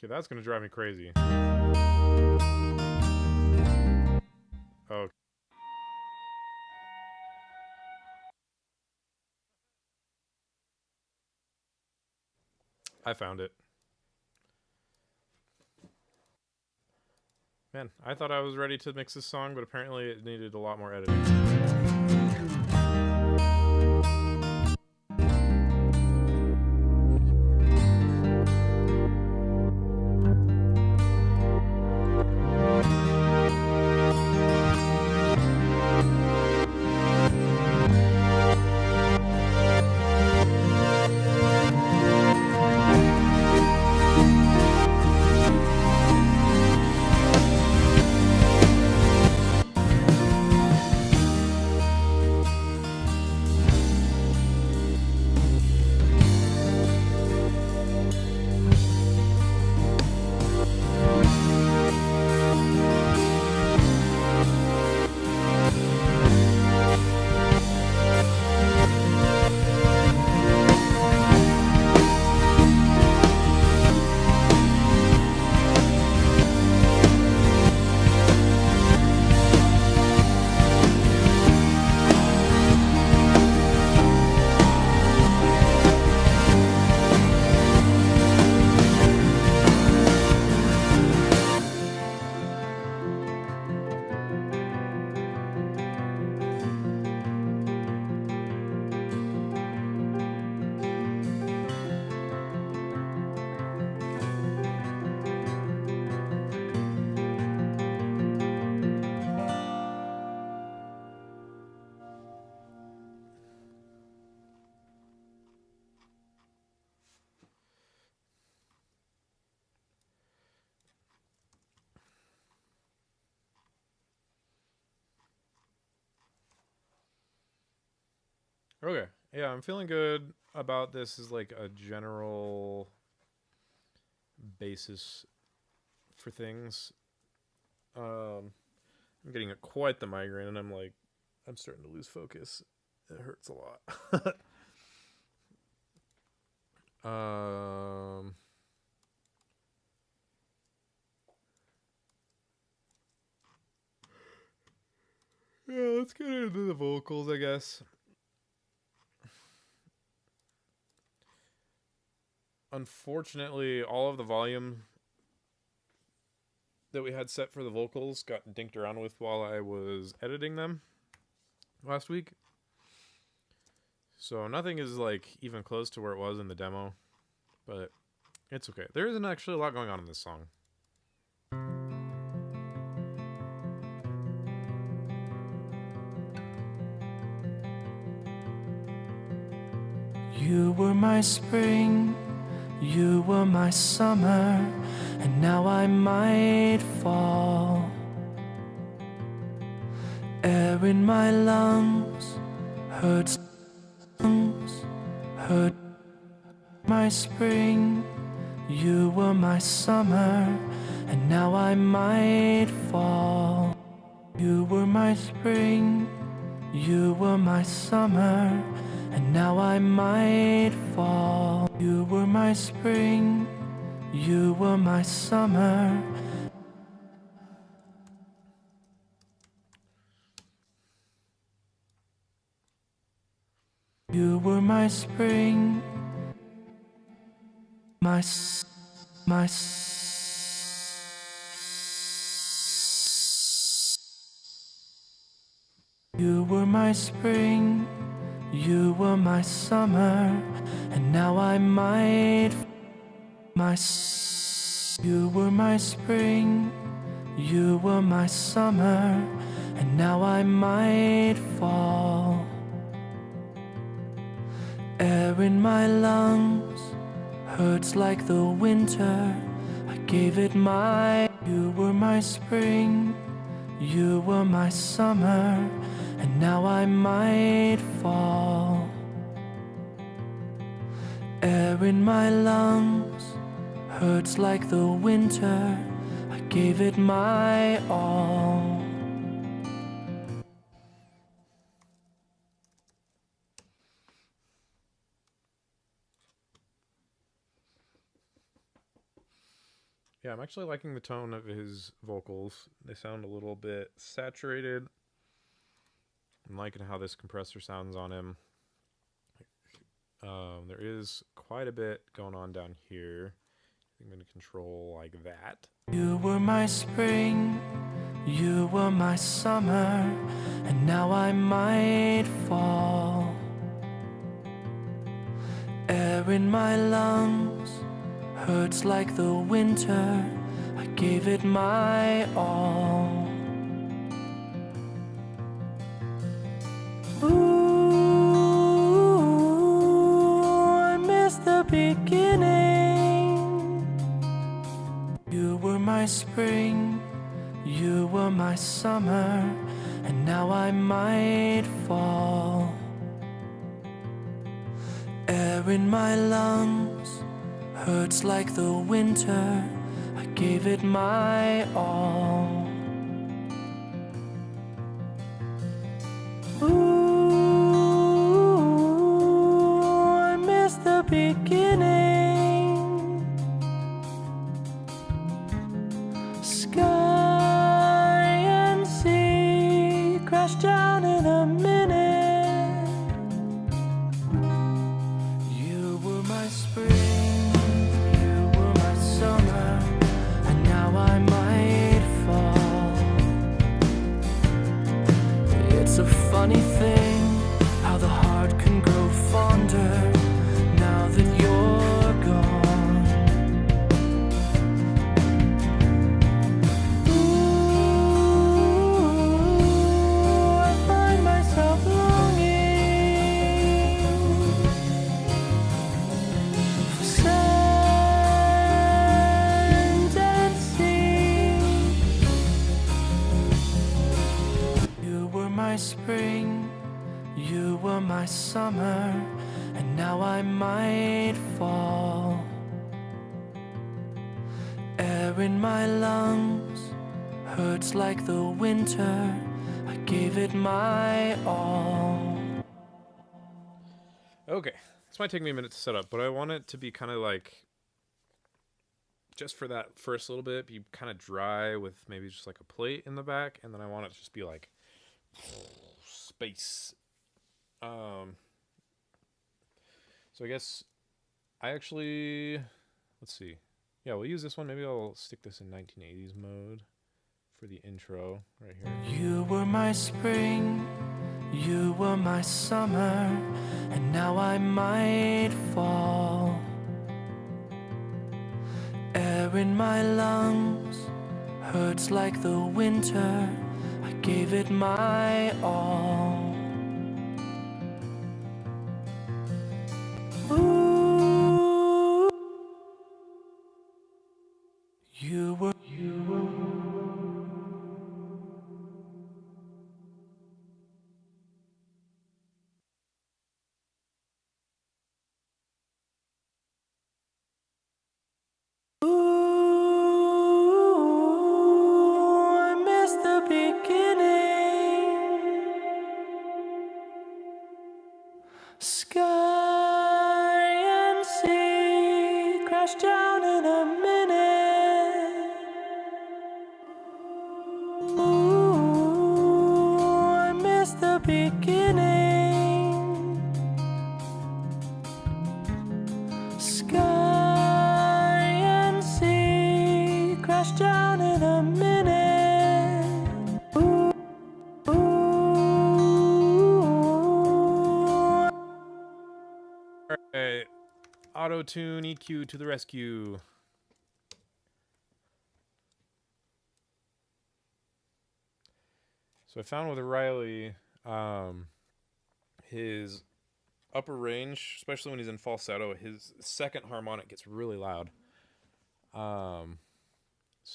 Okay, that's gonna drive me crazy. Okay. I found it. Man, I thought I was ready to mix this song, but apparently it needed a lot more editing. Okay. Yeah, I'm feeling good about this as like a general basis for things. I'm getting quite the migraine, and I'm starting to lose focus. It hurts a lot. um, yeah, let's get into the vocals, I guess. Unfortunately, all of the volume that we had set for the vocals got dinked around with while I was editing them last week. So nothing is like even close to where it was in the demo, but it's okay. There isn't actually a lot going on in this song. You were my spring, you were my summer, and now I might fall. Air in my lungs hurts, hurt. My spring, you were my summer, and now I might fall. You were my spring, you were my summer, and now I might fall. You were my spring, you were my summer. You were my spring, my You were my spring, you were my summer, and now I might You were my spring, you were my summer, and now I might fall. Air in my lungs hurts like the winter. I gave it my. You were my spring, you were my summer, and now I might fall. Air in my lungs hurts like the winter. I gave it my all. Yeah, I'm actually liking the tone of his vocals. They sound a little bit saturated. I'm liking how this compressor sounds on him. There is quite a bit going on down here. I'm going to control like that. You were my spring, you were my summer, and now I might fall. Air in my lungs hurts like the winter. I gave it my all. Ooh, I miss the beginning. You were my spring, you were my summer, and now I might fall. Air in my lungs hurts like the winter. I gave it my all. Ooh, I miss the beginning. Sky and sea crash down in a minute. You were my spring, you were my summer, and now I might fall. It's a funny thing how the heart can grow fonder now that you're gone. Ooh, I find myself longing for sand and sea. You were my spring, you were my summer, and now I might fall. Air in my lungs hurts like the winter. I gave it my all. Okay, this might take me a minute to set up, but I want it to be kind of like, just for that first little bit, be kind of dry with maybe just like a plate in the back, and then I want it to just be like space. So I guess I actually, let's see. Yeah, we'll use this one. Maybe I'll stick this in 1980s mode for the intro right here. You were my spring, you were my summer, and now I might fall. Air in my lungs hurts like the winter. I gave it my all. Ooh, you were. Ooh, I miss the beginning. Sky and sea crash down in a minute. Ooh, I miss the beginning. Sky and sea crash down in a minute. Ooh, ooh. All right, auto tune EQ to the rescue. So I found with Riley, his upper range, especially when he's in falsetto, his second harmonic gets really loud. So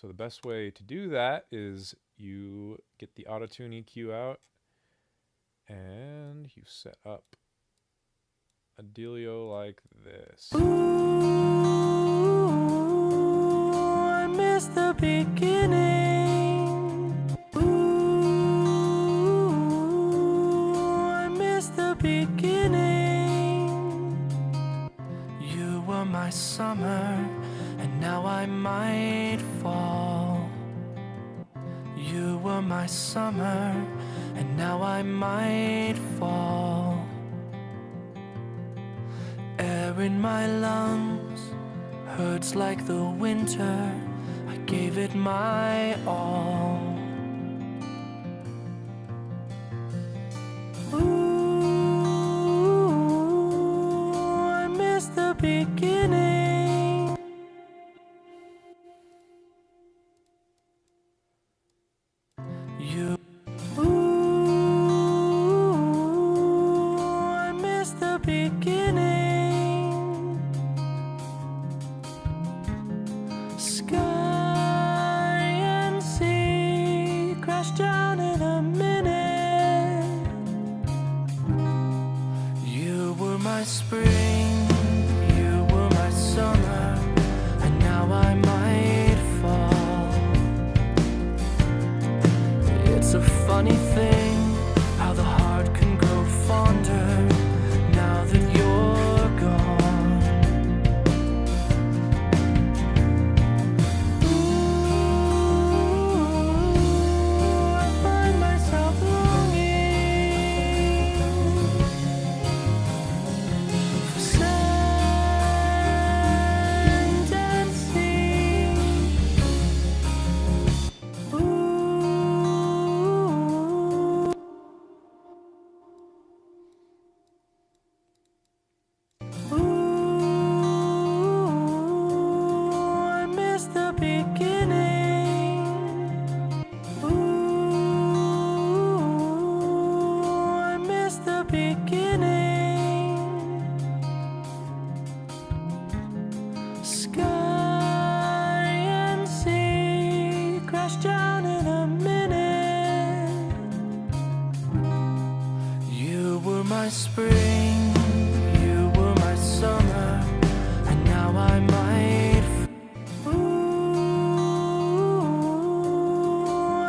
the best way to do that is you get the auto tune EQ out and you set up a a dealio like this. Ooh, I miss the beginning. Ooh, I miss the beginning. You were my summer, and now I might fall. You were my summer, and now I might fall. Air in my lungs hurts like the winter. I gave it my all. Ooh, I miss the beginning. You. Ooh, I miss the beginning. Sky and sea crash down in a minute. You were my spring, you were my summer, and now I might fall. It's a funny thing how the heart can grow fonder now that you're gone. Ooh, I find myself longing for sand and sea. Ooh. Ooh, I miss the beginning. Ooh, I miss the beginning. Sky and sea crash down in a minute. You were my spring, you were my summer, and now I might. Ooh,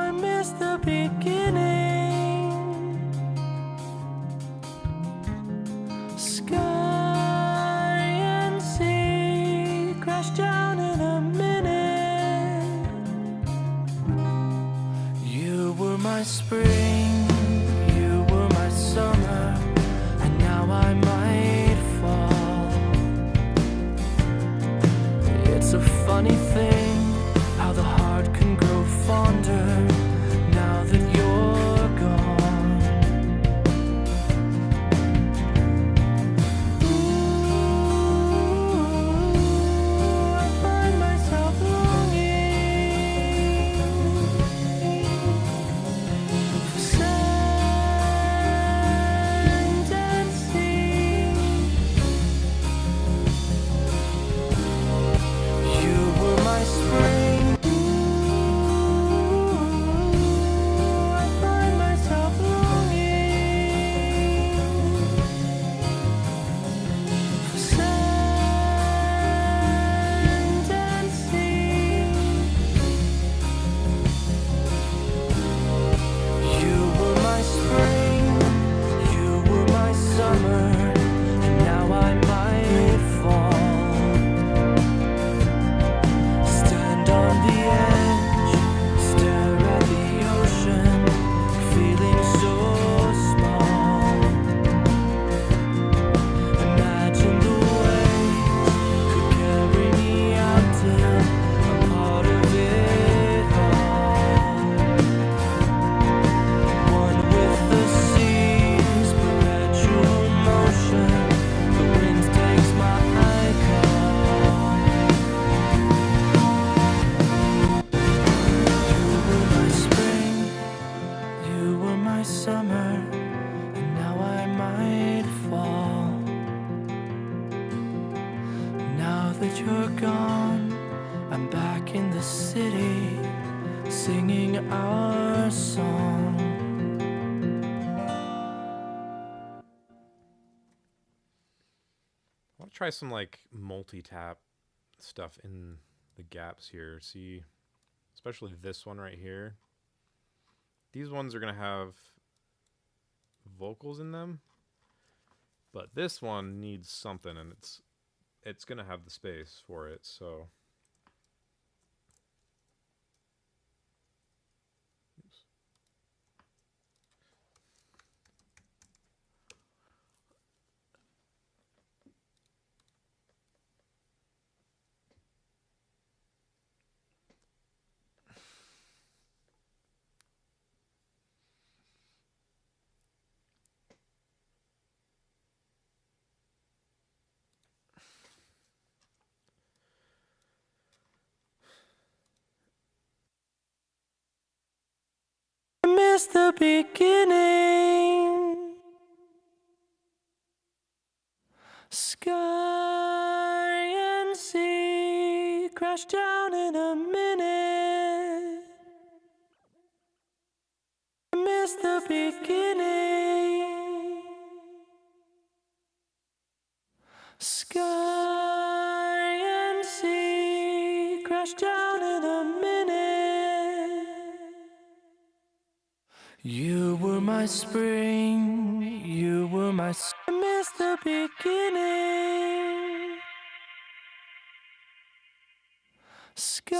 I miss the beginning. Sky and sea crash down in a minute. You were my spring, you were my summer, and now I might fall. It's a funny thing how the heart can grow fonder now that you're gone. Ooh, I find myself longing for sand and sea. You were my spring. Ooh, I find myself longing for sand and sea. You were my spring, you were my summer, and now I might fall. Stand on the edge, stare at the ocean, feeling so small. Imagine the waves could carry me out till I'm part of it all. One with the seas, perpetual motion. The wind takes my call. You were my spring, you were my summer, and now I might fall. Now that you're gone, I'm back in the city, singing our song. try some like multi-tap stuff in the gaps here. See, especially this one right here. These ones are gonna have vocals in them, but this one needs something, and it's gonna have the space for it. So I miss the beginning. Sky and sea crash down in a minute. I miss the beginning. Sky and sea crash down in a minute. You were my spring, you were my I miss the beginning. Sky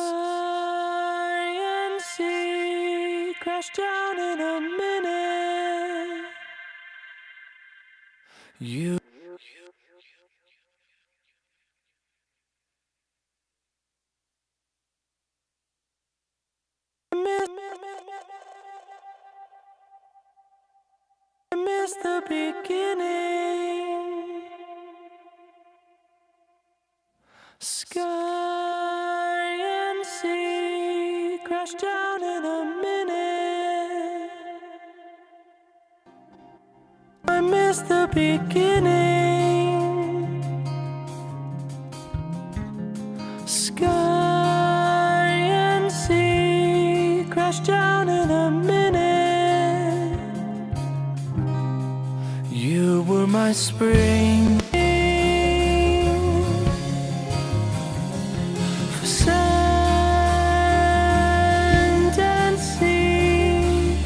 and sea crash down in a minute. You I miss the beginning. Sky and sea crash down in a minute. I miss the beginning. Sky and sea crash down in a minute. You were my spring. For sand and sea.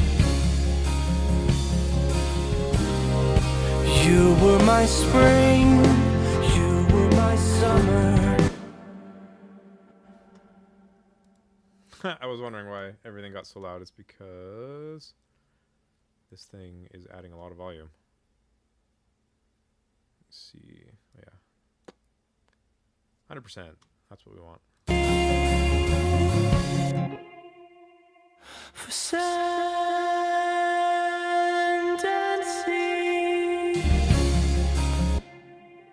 You were my spring. You were my summer. I was wondering why everything got so loud. It's because this thing is adding a lot of volume. Let's see. Yeah. 100%. That's what we want. For sand and sea.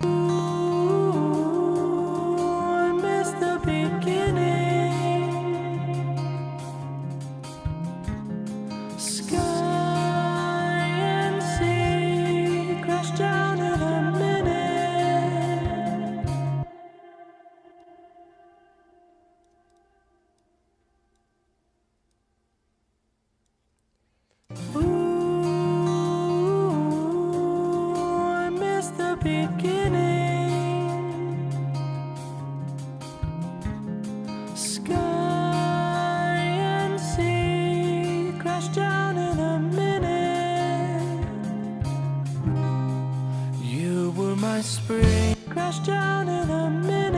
Ooh, I miss the beginning. Sky and sea crash down in a minute. Ooh, I miss the beginning. Sky and sea crash down in a minute. You were my spring. Crash down in a minute.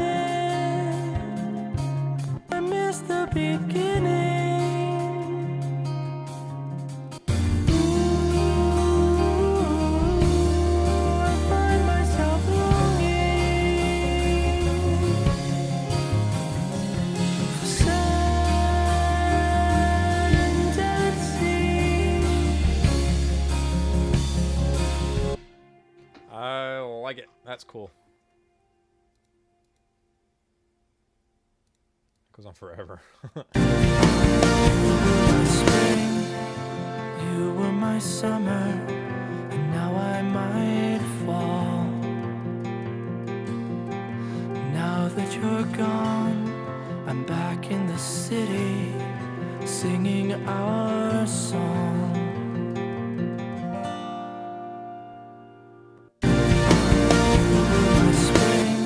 I miss the beginning. I find myself longing for sand and sea. I like it. That's cool. Goes on forever. Spring, you were my summer, and now I might fall. Now that you're gone, I'm back in the city, singing our song. My spring,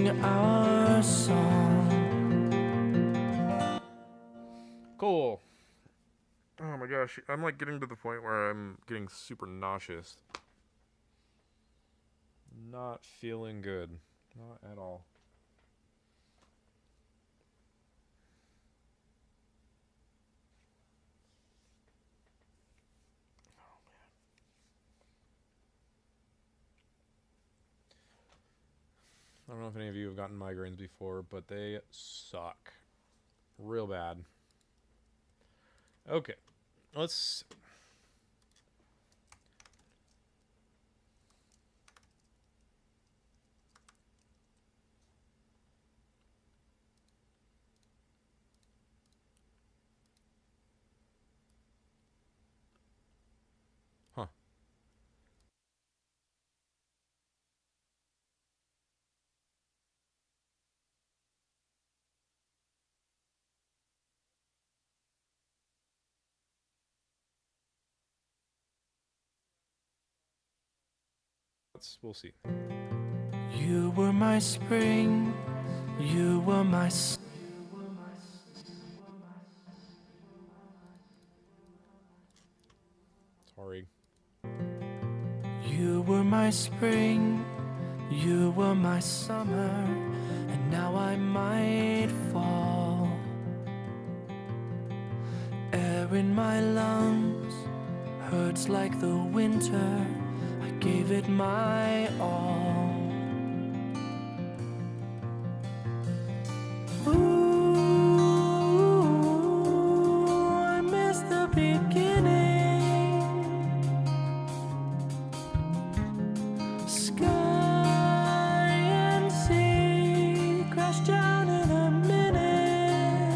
sing our song. Cool. Oh my gosh, I'm like getting to the point where I'm getting super nauseous. Not feeling good. Not at all. I don't know if any of you have gotten migraines before, but they suck. Real bad. Okay. Let's... Huh. We'll see. You were my spring, you were my Sorry. You were my spring, you were my summer, and now I might fall. Air in my lungs hurts like the winter, I gave it my all. Ooh, I miss the beginning. Sky and sea crash down in a minute.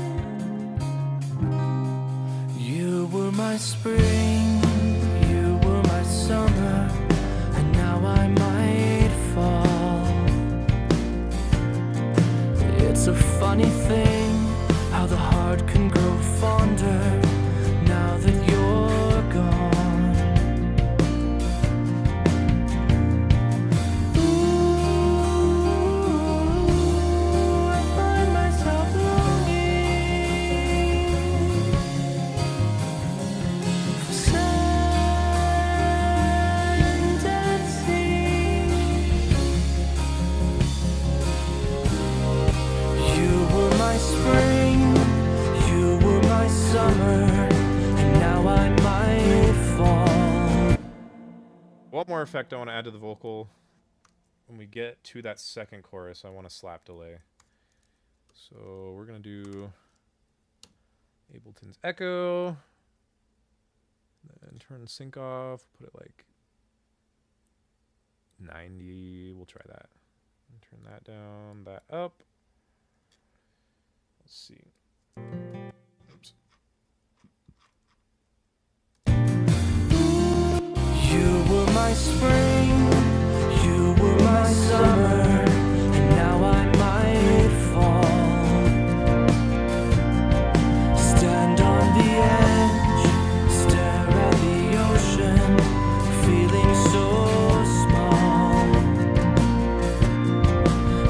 You were my spring, you were my summer, and now I might fall. It's a funny thing how the heart can grow fonder now that you're gone. Ooh, I find myself longing for sand and sea. You were my spring, you were my summer, and now I might fall. One more effect I want to add to the vocal. When we get to that second chorus, I want a slap delay. So we're going to do Ableton's Echo. Then turn sync off. Put it like 90. We'll try that. And turn that down, that up. Let's see. Oops. You were my spring, you were my summer, and now I might fall. Stand on the edge, stare at the ocean, feeling so small.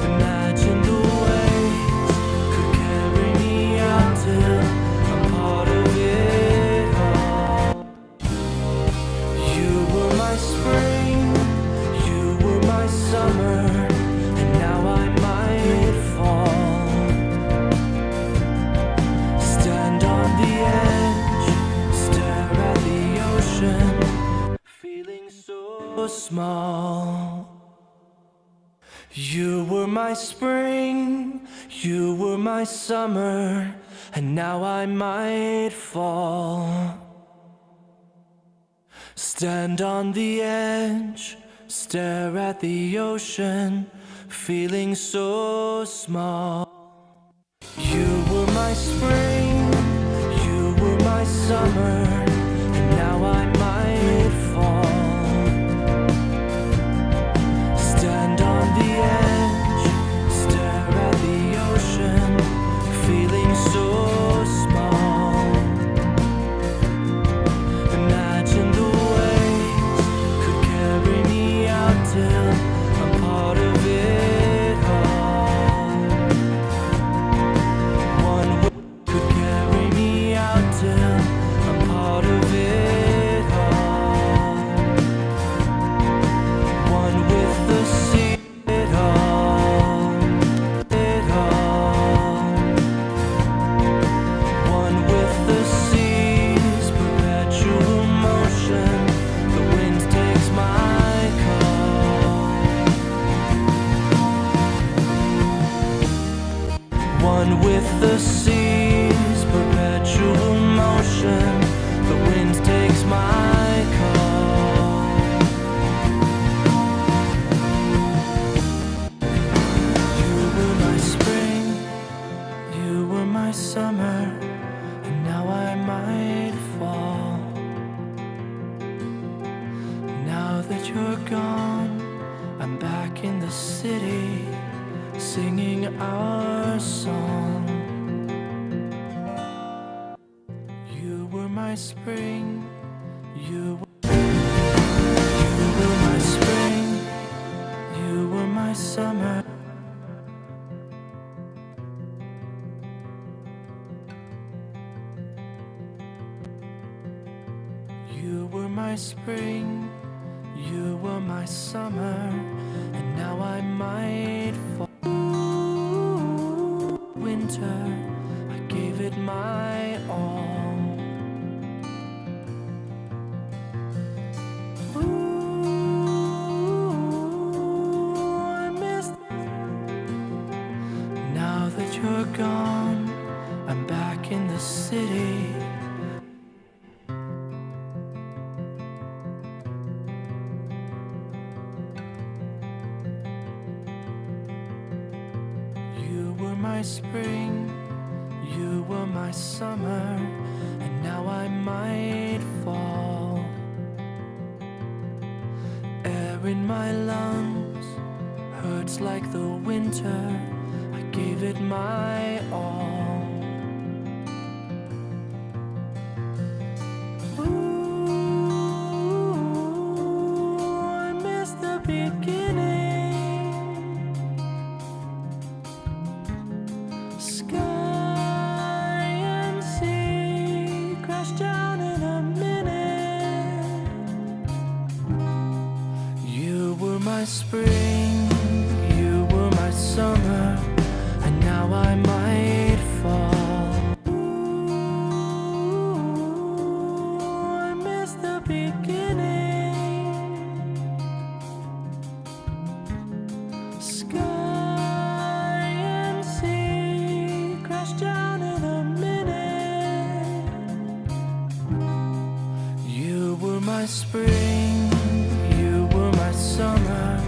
Imagine the waves could carry me out till I'm part of it all. You were my spring, you were my summer, and now I might fall. Stand on the edge, stare at the ocean, feeling so small. You were my spring, you were my summer, and now I might fall. Stand on the edge, stare at the ocean, feeling so small. You were my spring, you were my summer, and now I might fall. Stand on the edge, stare at the ocean, feeling so small. Imagine the waves could carry me out till I'm part of it all. with the seas, perpetual motion. The wind takes my call. You were my spring, you were my summer, and now I might fall. Now that you're gone, I'm back in the city, singing our song. You were my spring, you were my spring, you were my summer. You were my spring, you were my summer, and now I might fall. Winter, I gave it my all. I missed. Now that you're gone, I'm back in the city. You were my spring, you were my summer, and now I might fall. Air in my lungs hurts like the winter, I gave it my all. I miss the beginning. Sky and sea crash down in a minute. You were my spring, you were my summer, and now I might fall. I miss the beginning. Sky and sea crash down in a minute. You were my spring, you were my summer,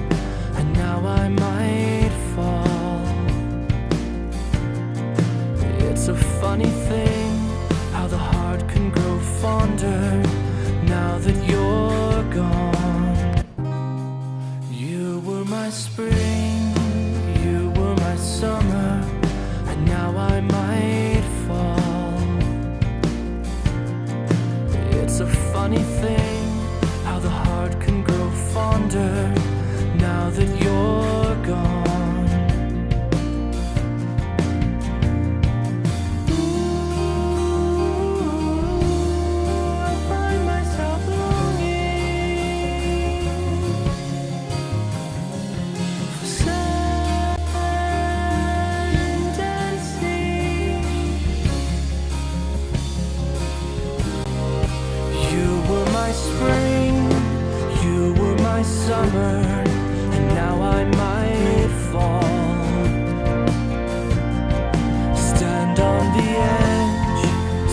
and now I might fall. It's a funny thing how the heart can grow fonder now that you're gone. You were my spring, you were my summer, and now I might fall. It's a funny thing how the heart can grow fonder now that you're gone. I find myself longing for sand and sea. You were my spring, you were my summer, and now I might fall. Stand on the edge,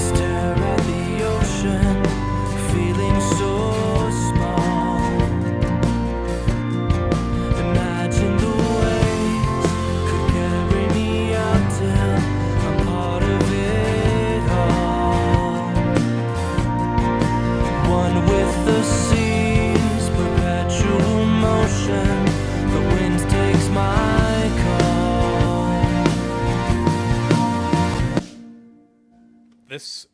stare at the ocean, feeling so small. Imagine the waves could carry me out till I'm part of it all. One with the seas, perpetual motion. The wind takes my call. This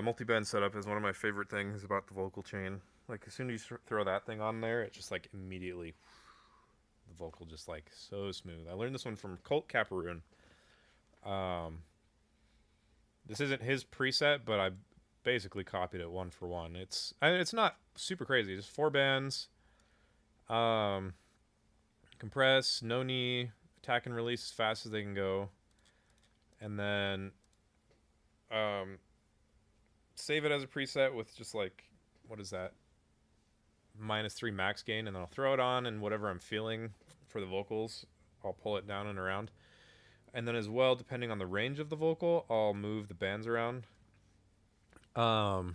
multi-band setup is one of my favorite things about the vocal chain. Like, as soon as you throw that thing on there, it just like immediately, the vocal just like so smooth. I learned this one from Colt Caparoon. This isn't his preset, but I basically copied it one for one. It's not super crazy. Just 4 bands, compress, no knee, attack and release as fast as they can go, and then save it as a preset with just like, what is that, -3 max gain, and then I'll throw it on, and whatever I'm feeling for the vocals, I'll pull it down and around. And then as well, depending on the range of the vocal, I'll move the bands around. So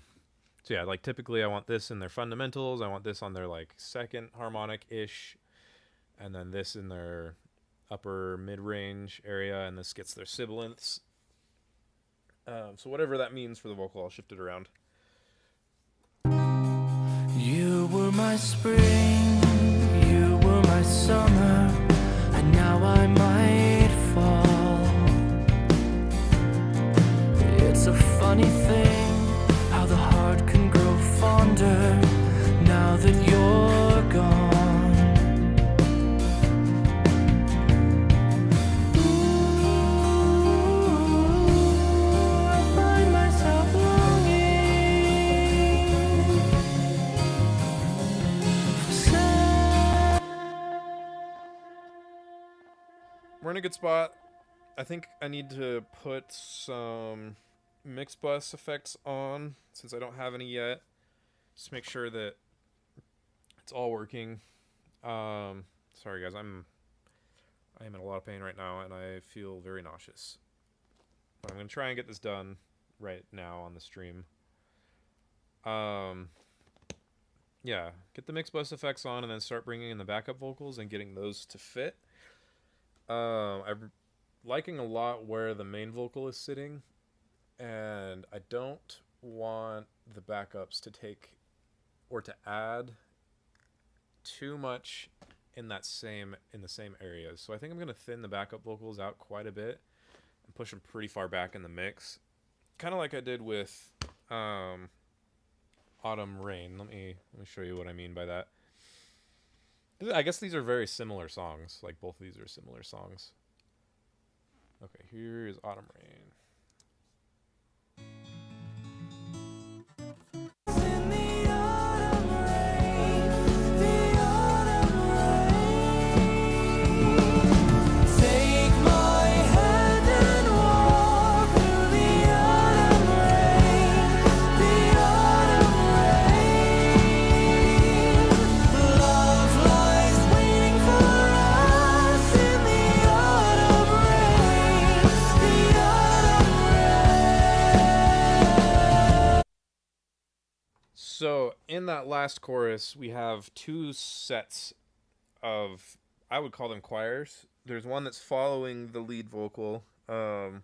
yeah, like typically I want this in their fundamentals, I want this on their like second harmonic-ish, and then this in their upper mid-range area, and this gets their sibilants. So whatever that means for the vocal, I'll shift it around. You were my spring, you were my summer, and now I might fall. It's a funny thing how the heart can grow fonder now that you're gone. I find myself longing for We're in a good spot. I think I need to put some mix bus effects on since I don't have any yet. Just make sure that it's all working. Sorry guys, I am in a lot of pain right now and I feel very nauseous. But I'm gonna try and get this done right now on the stream. Yeah, get the mix bus effects on and then start bringing in the backup vocals and getting those to fit. I'm liking a lot where the main vocal is sitting, and I don't want the backups to take or to add too much in the same areas. So I think I'm gonna thin the backup vocals out quite a bit and push them pretty far back in the mix, kind of like I did with Autumn Rain. Let me show you what I mean by that. I guess these are very similar songs. Like both of these are similar songs. Okay, here is Autumn Rain. in the autumn rain, the autumn rain. Take my hand and walk through the autumn rain, the autumn rain. Love lies waiting for us in the autumn rain, the autumn rain. So in that last chorus, we have two sets of, I would call them choirs. There's one that's following the lead vocal. The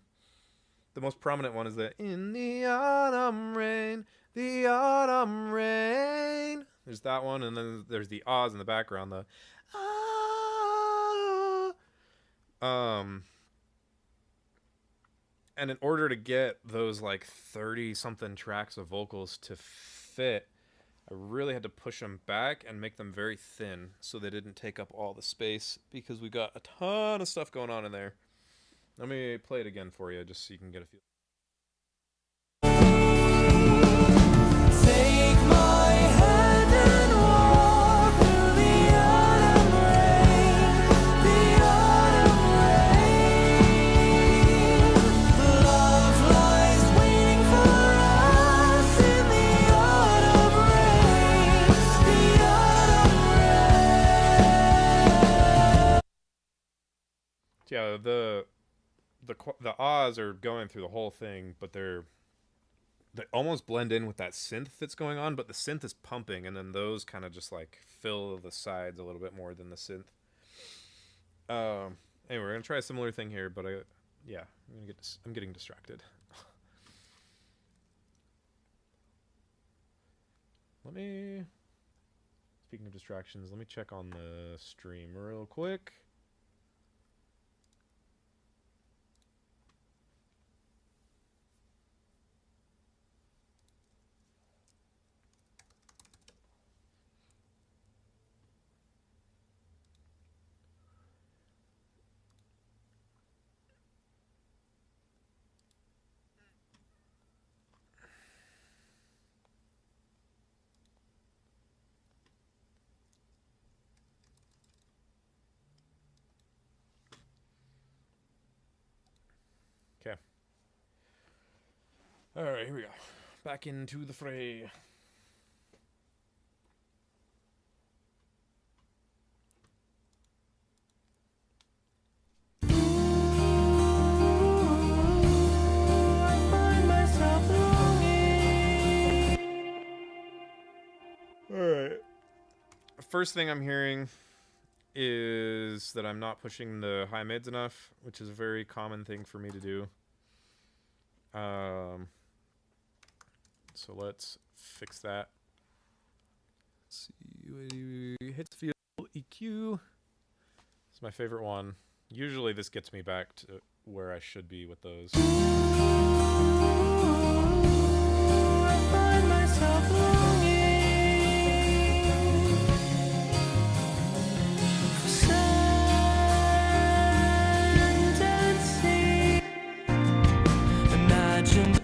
most prominent one is the "In the autumn rain, the autumn rain." There's that one, and then there's the ahs in the background. The ah. And in order to get those like 30 something tracks of vocals to fit, I really had to push them back and make them very thin so they didn't take up all the space because we got a ton of stuff going on in there. Let me play it again for you just so you can get a feel. Take my hand and walk through the autumn rain, the autumn rain. Love lies waiting for us in the autumn rain, the autumn rain. Yeah, the ahs are going through the whole thing, but they almost blend in with that synth that's going on, but the synth is pumping, and then those kind of just like fill the sides a little bit more than the synth. Anyway, we're gonna try a similar thing here, but I'm getting distracted. Speaking of distractions, let me check on the stream real quick. Okay. All right, here we go. Back into the fray. first thing I'm hearing is that I'm not pushing the high mids enough, which is a very common thing for me to do. So let's fix that. Let's see, hits field EQ. It's my favorite one. Usually this gets me back to where I should be with those. I find myself longing for sand and sea. Imagine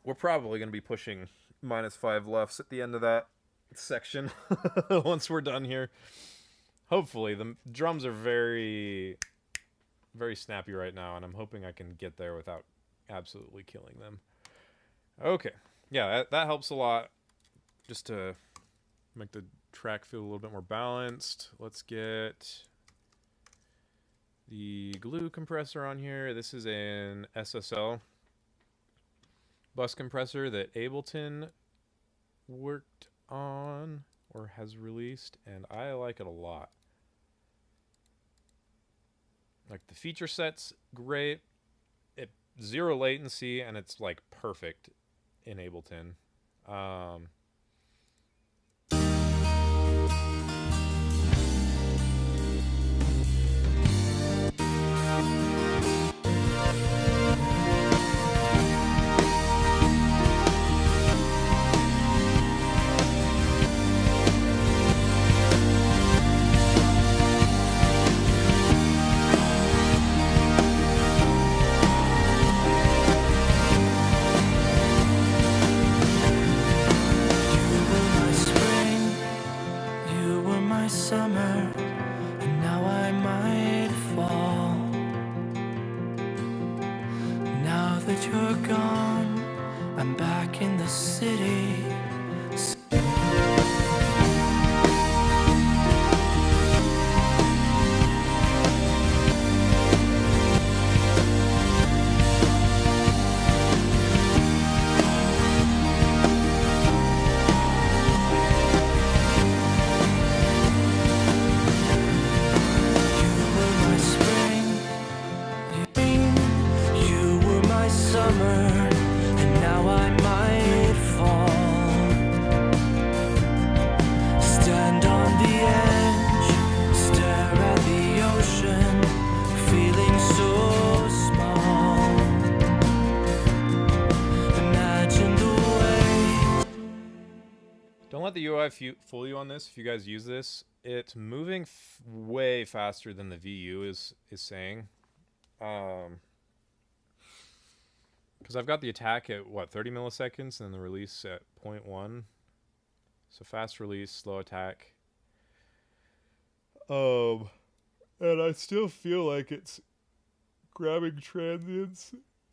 We're probably going to be pushing -5 lefts at the end of that section once we're done here. Hopefully. The drums are very, very snappy right now, and I'm hoping I can get there without absolutely killing them. Okay. Yeah, that helps a lot just to make the track feel a little bit more balanced. Let's get the glue compressor on here. This is an SSL bus compressor that Ableton worked on or has released, and I like it a lot. Like, the feature set's great. It 0 latency, and it's like perfect in Ableton. summer, and now I might fall. Now that you're gone, I'm back in the city. Don't let the UI fool you on this. If you guys use this, it's moving way faster than the VU is saying. Because I've got the attack at, what, 30 milliseconds, and the release at 0.1. So fast release, slow attack. And I still feel like it's grabbing transients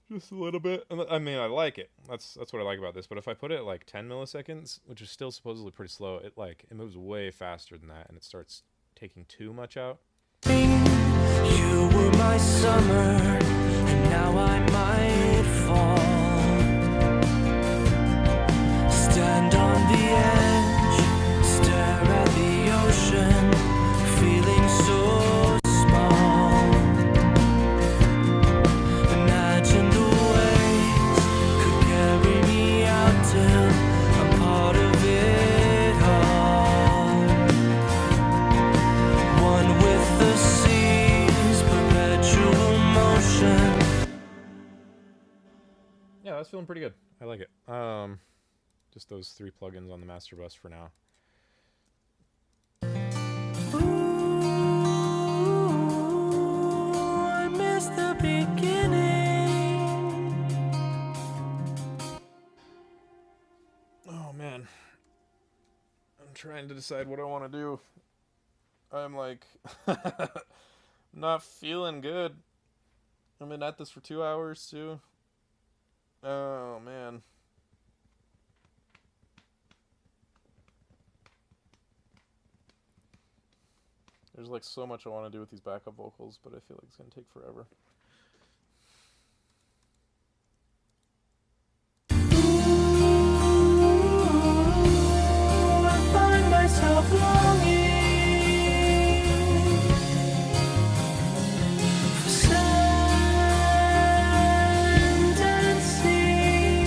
just a little bit. I mean, I like it. That's what I like about this. But if I put it at like 10 milliseconds, which is still supposedly pretty slow, it moves way faster than that, and it starts taking too much out. You were my summer, and now I might fall. Stand on the edge, stare at the ocean, feeling so small. Imagine the waves could carry me out till I'm part of it all. One with the seas, perpetual motion. Yeah, that's feeling pretty good. I like it. Just those 3 plugins on the master bus for now. I miss the beginning. Oh, man. I'm trying to decide what I want to do. I'm like, not feeling good. I've been at this for 2 hours, too. Oh man. There's like so much I want to do with these backup vocals, but I feel like it's gonna take forever. I find myself longing for sand and sea.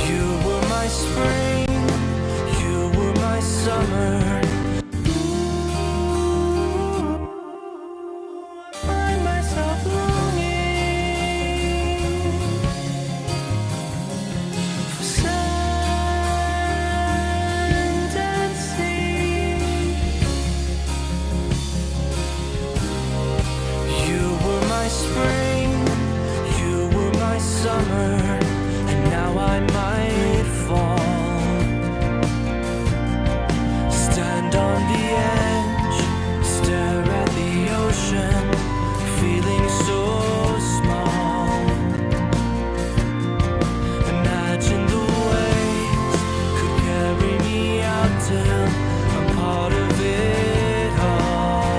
You were my spring, you were my summer. I find myself longing for sand and sea. You were my spring, you were my summer, and now I might fall. Stand on the edge, stare at the ocean, feeling so small. Imagine the waves could carry me out till I'm part of it all.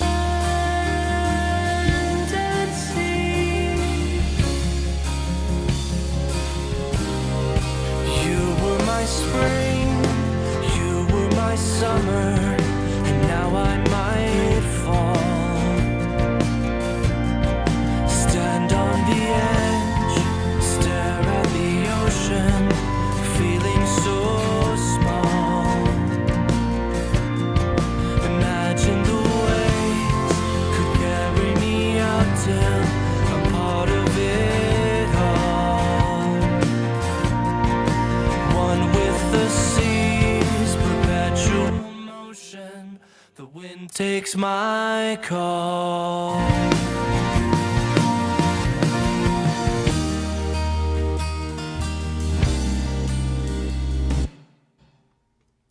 Land and sea. You were my spring, you were my summer, and now I might fall. Stand on the edge, stare at the ocean, feeling so small. Imagine the waves could carry me out till I'm part of it all. One with the seas, perpetual motion. The wind takes my call.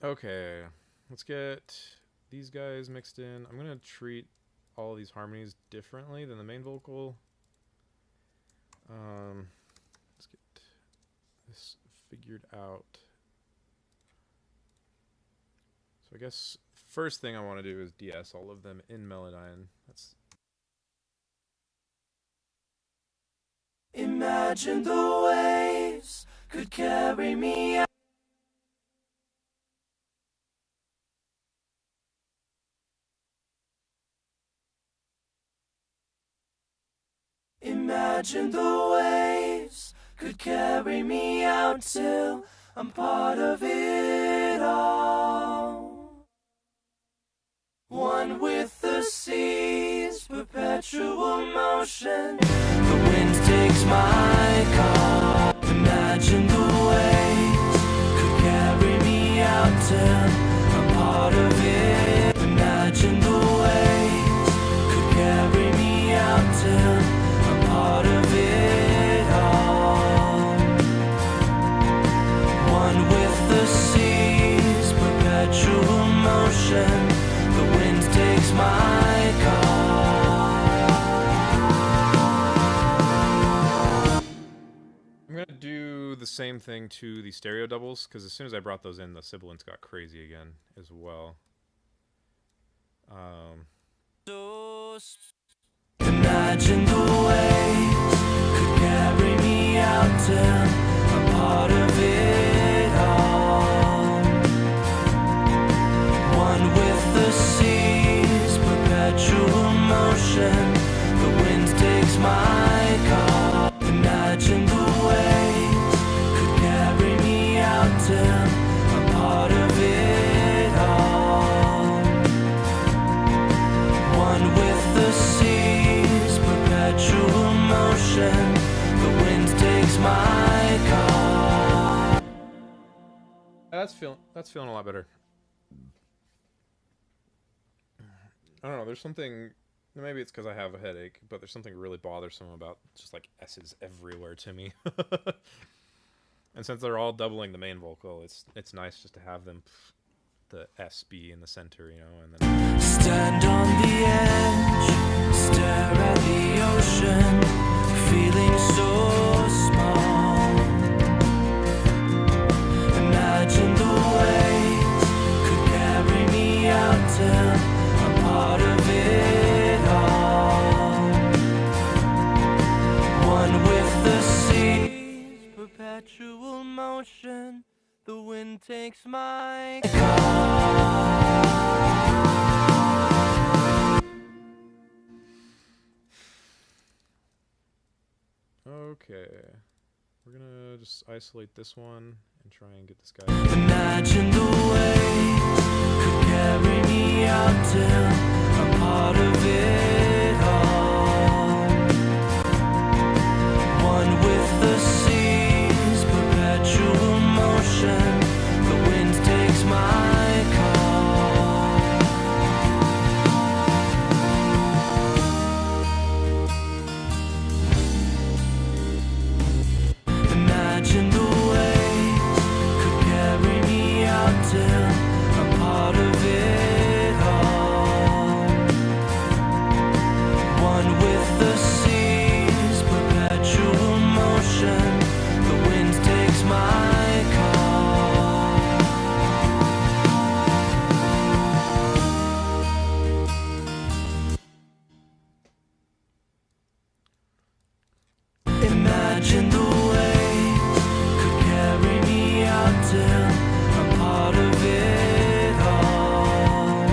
Okay, let's get these guys mixed in. I'm gonna treat all of these harmonies differently than the main vocal. Let's get this figured out. So I guess first thing I want to do is DS all of them in Melodyne. That's Imagine the waves could carry me out. Imagine the waves could carry me out till I'm part of it all. One with the seas, perpetual motion. The wind takes my call. Imagine the waves could carry me out till I'm part of it. Imagine the waves could carry me out till I'm part of it all. One with the seas, perpetual motion. The wind takes my call. I'm gonna do the same thing to the stereo doubles because as soon as I brought those in, the sibilants got crazy again as well. Imagine the waves could carry me out till I'm part of it all. One with the seas, perpetual motion. The wind takes my call. Imagine the waves could carry me out till I'm part of it all. One with the seas, perpetual motion. The wind takes my call. That's feeling a lot better. I don't know. There's something. Maybe it's because I have a headache, but there's something really bothersome about just like S's everywhere to me. And since they're all doubling the main vocal, it's nice just to have them, the S be in the center, you know, and then Stand on the edge, stare at the ocean, feeling so small. Imagine the waves could carry me out till I'm part of it all. One with the seas, perpetual motion. The wind takes my Okay. We're gonna just isolate this one and try and get this guy. Imagine the waves could carry me out till I'm part of it all. One with the seas, perpetual motion. The wind takes my call. Imagine the waves could carry me out till I'm part of it all. One with the seas, perpetual motion. The wind takes my call. Imagine the waves could carry me out till I'm part of it all.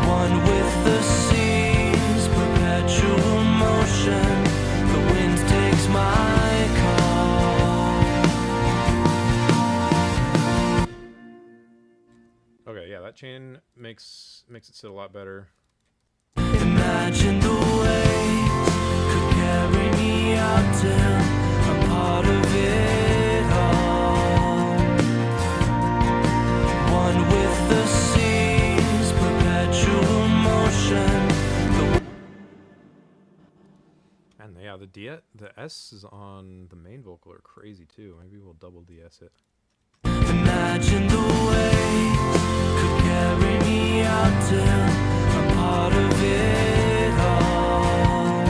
One with the seas, perpetual motion. The wind takes my call. Okay, yeah, that chain makes it sit a lot better. Imagine the waves could carry me out till I'm part of it all. One with the seas, perpetual motion. And yeah, the S on the main vocal are crazy too. Maybe we'll double DS it. Imagine the waves could carry me out till I'm part of it all.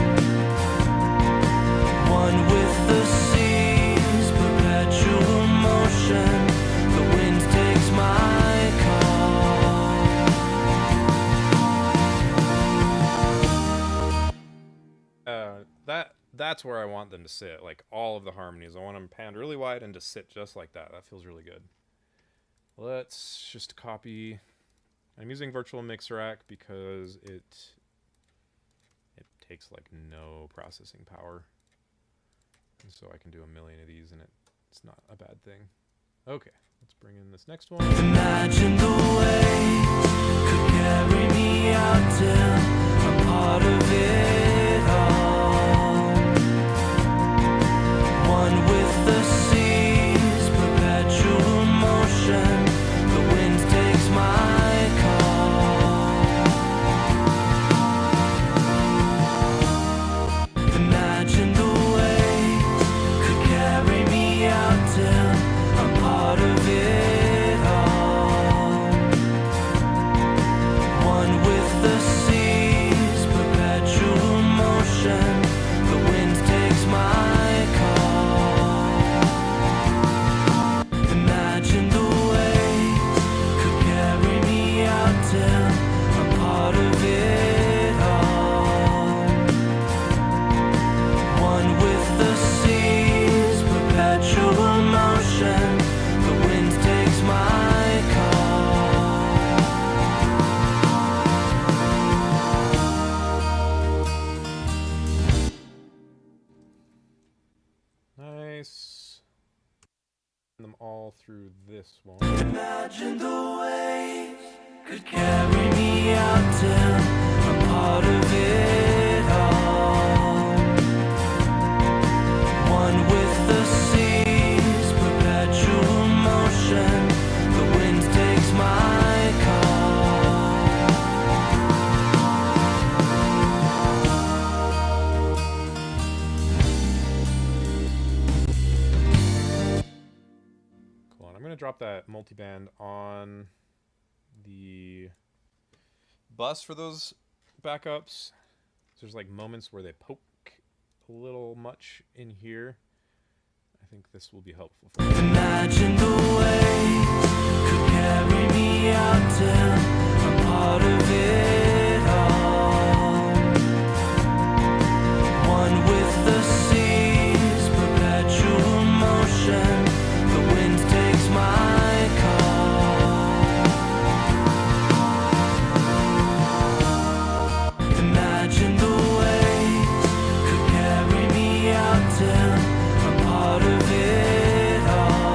One with the seas, perpetual motion. The wind takes my call. That's where I want them to sit. Like all of the harmonies, I want them panned really wide and to sit just like that. That feels really good. Let's just copy. I'm using virtual mix rack because it takes like no processing power, and so I can do a million of these and it's not a bad thing. Okay, let's bring in this next one. Imagine the waves could carry me out till I'm part of it all. One with the seas, perpetual motion. The wind takes my call. Imagine the waves could carry me out till I'm part of it all. One with the seas, perpetual motion. The wind takes my call. Imagine the waves could carry me out till I'm part of it all. One with the seas, perpetual motion. The wind takes my call. Nice. Run them all through this one. Imagine the waves could carry me out till I'm part of it all. One with the seas, perpetual motion. The wind takes my call. Cool. And I'm gonna drop that multiband on the bus for those backups. There's like moments where they poke a little much in here. I think this will be helpful for me. Imagine the waves could carry me out till I'm part of it all. One with the seas, perpetual motion. The wind takes my call. Imagine the waves could carry me out till I'm part of it all.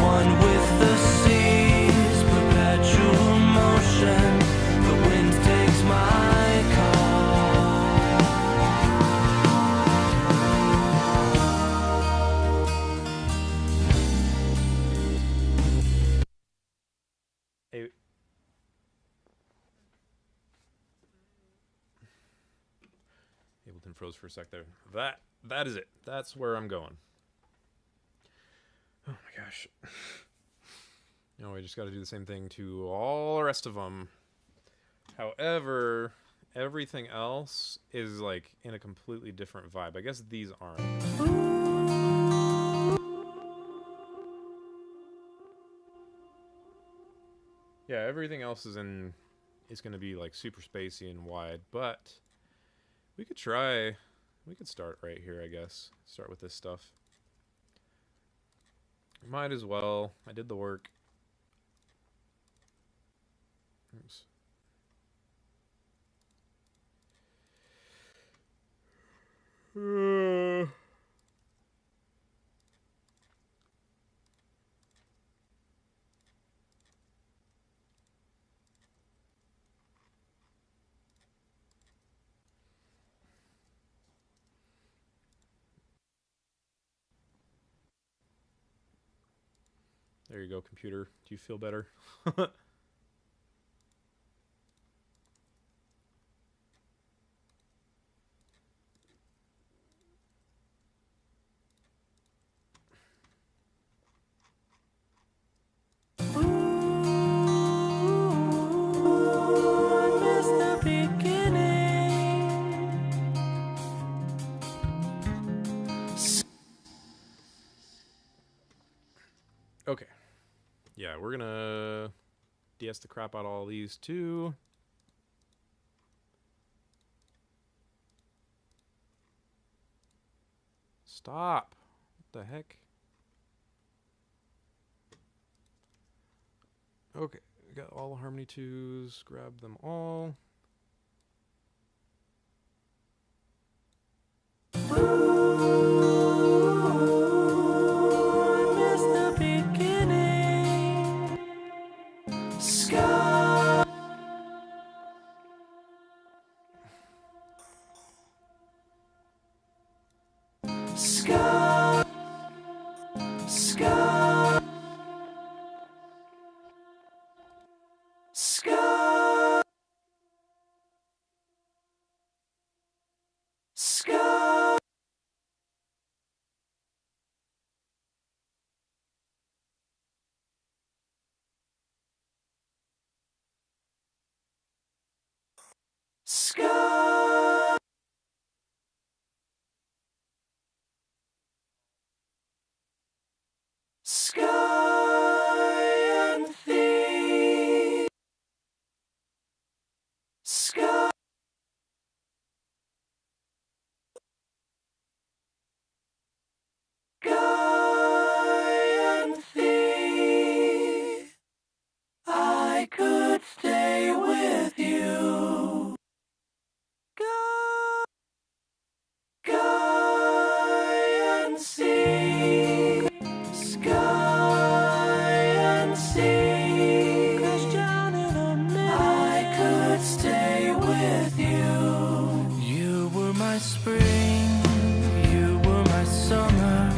One with the seas, perpetual motion. The wind takes my Hey. Ableton froze for a sec there. That is it. That's where I'm going. Oh my gosh. No, I just got to do the same thing to all the rest of them. However, everything else is like in a completely different vibe. I guess these aren't. Yeah, everything else is going to be like super spacey and wide, but we could start right here, I guess. Start with this stuff. Might as well. I did the work. Oops. There you go, computer. Do you feel better? Okay. Yeah, we're gonna DS the crap out of all these too. Stop. What the heck? Okay, we got all the harmony 2s. Grab them all. I could stay with you. Sky and sea. Sky and sea. Crash down in a minute. I could stay with you. You were my spring. You were my summer.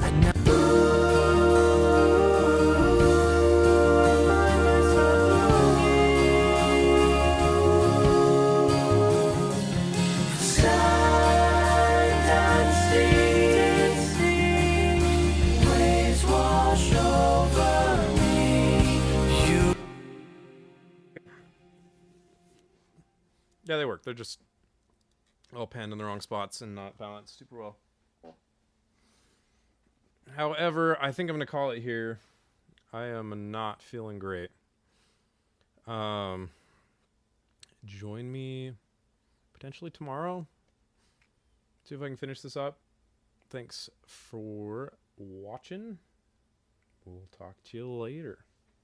And now Yeah, they work. They're just all panned in the wrong spots and not balanced super well. However, I think I'm going to call it here. I am not feeling great. Join me potentially tomorrow. See if I can finish this up. Thanks for watching. We'll talk to you later.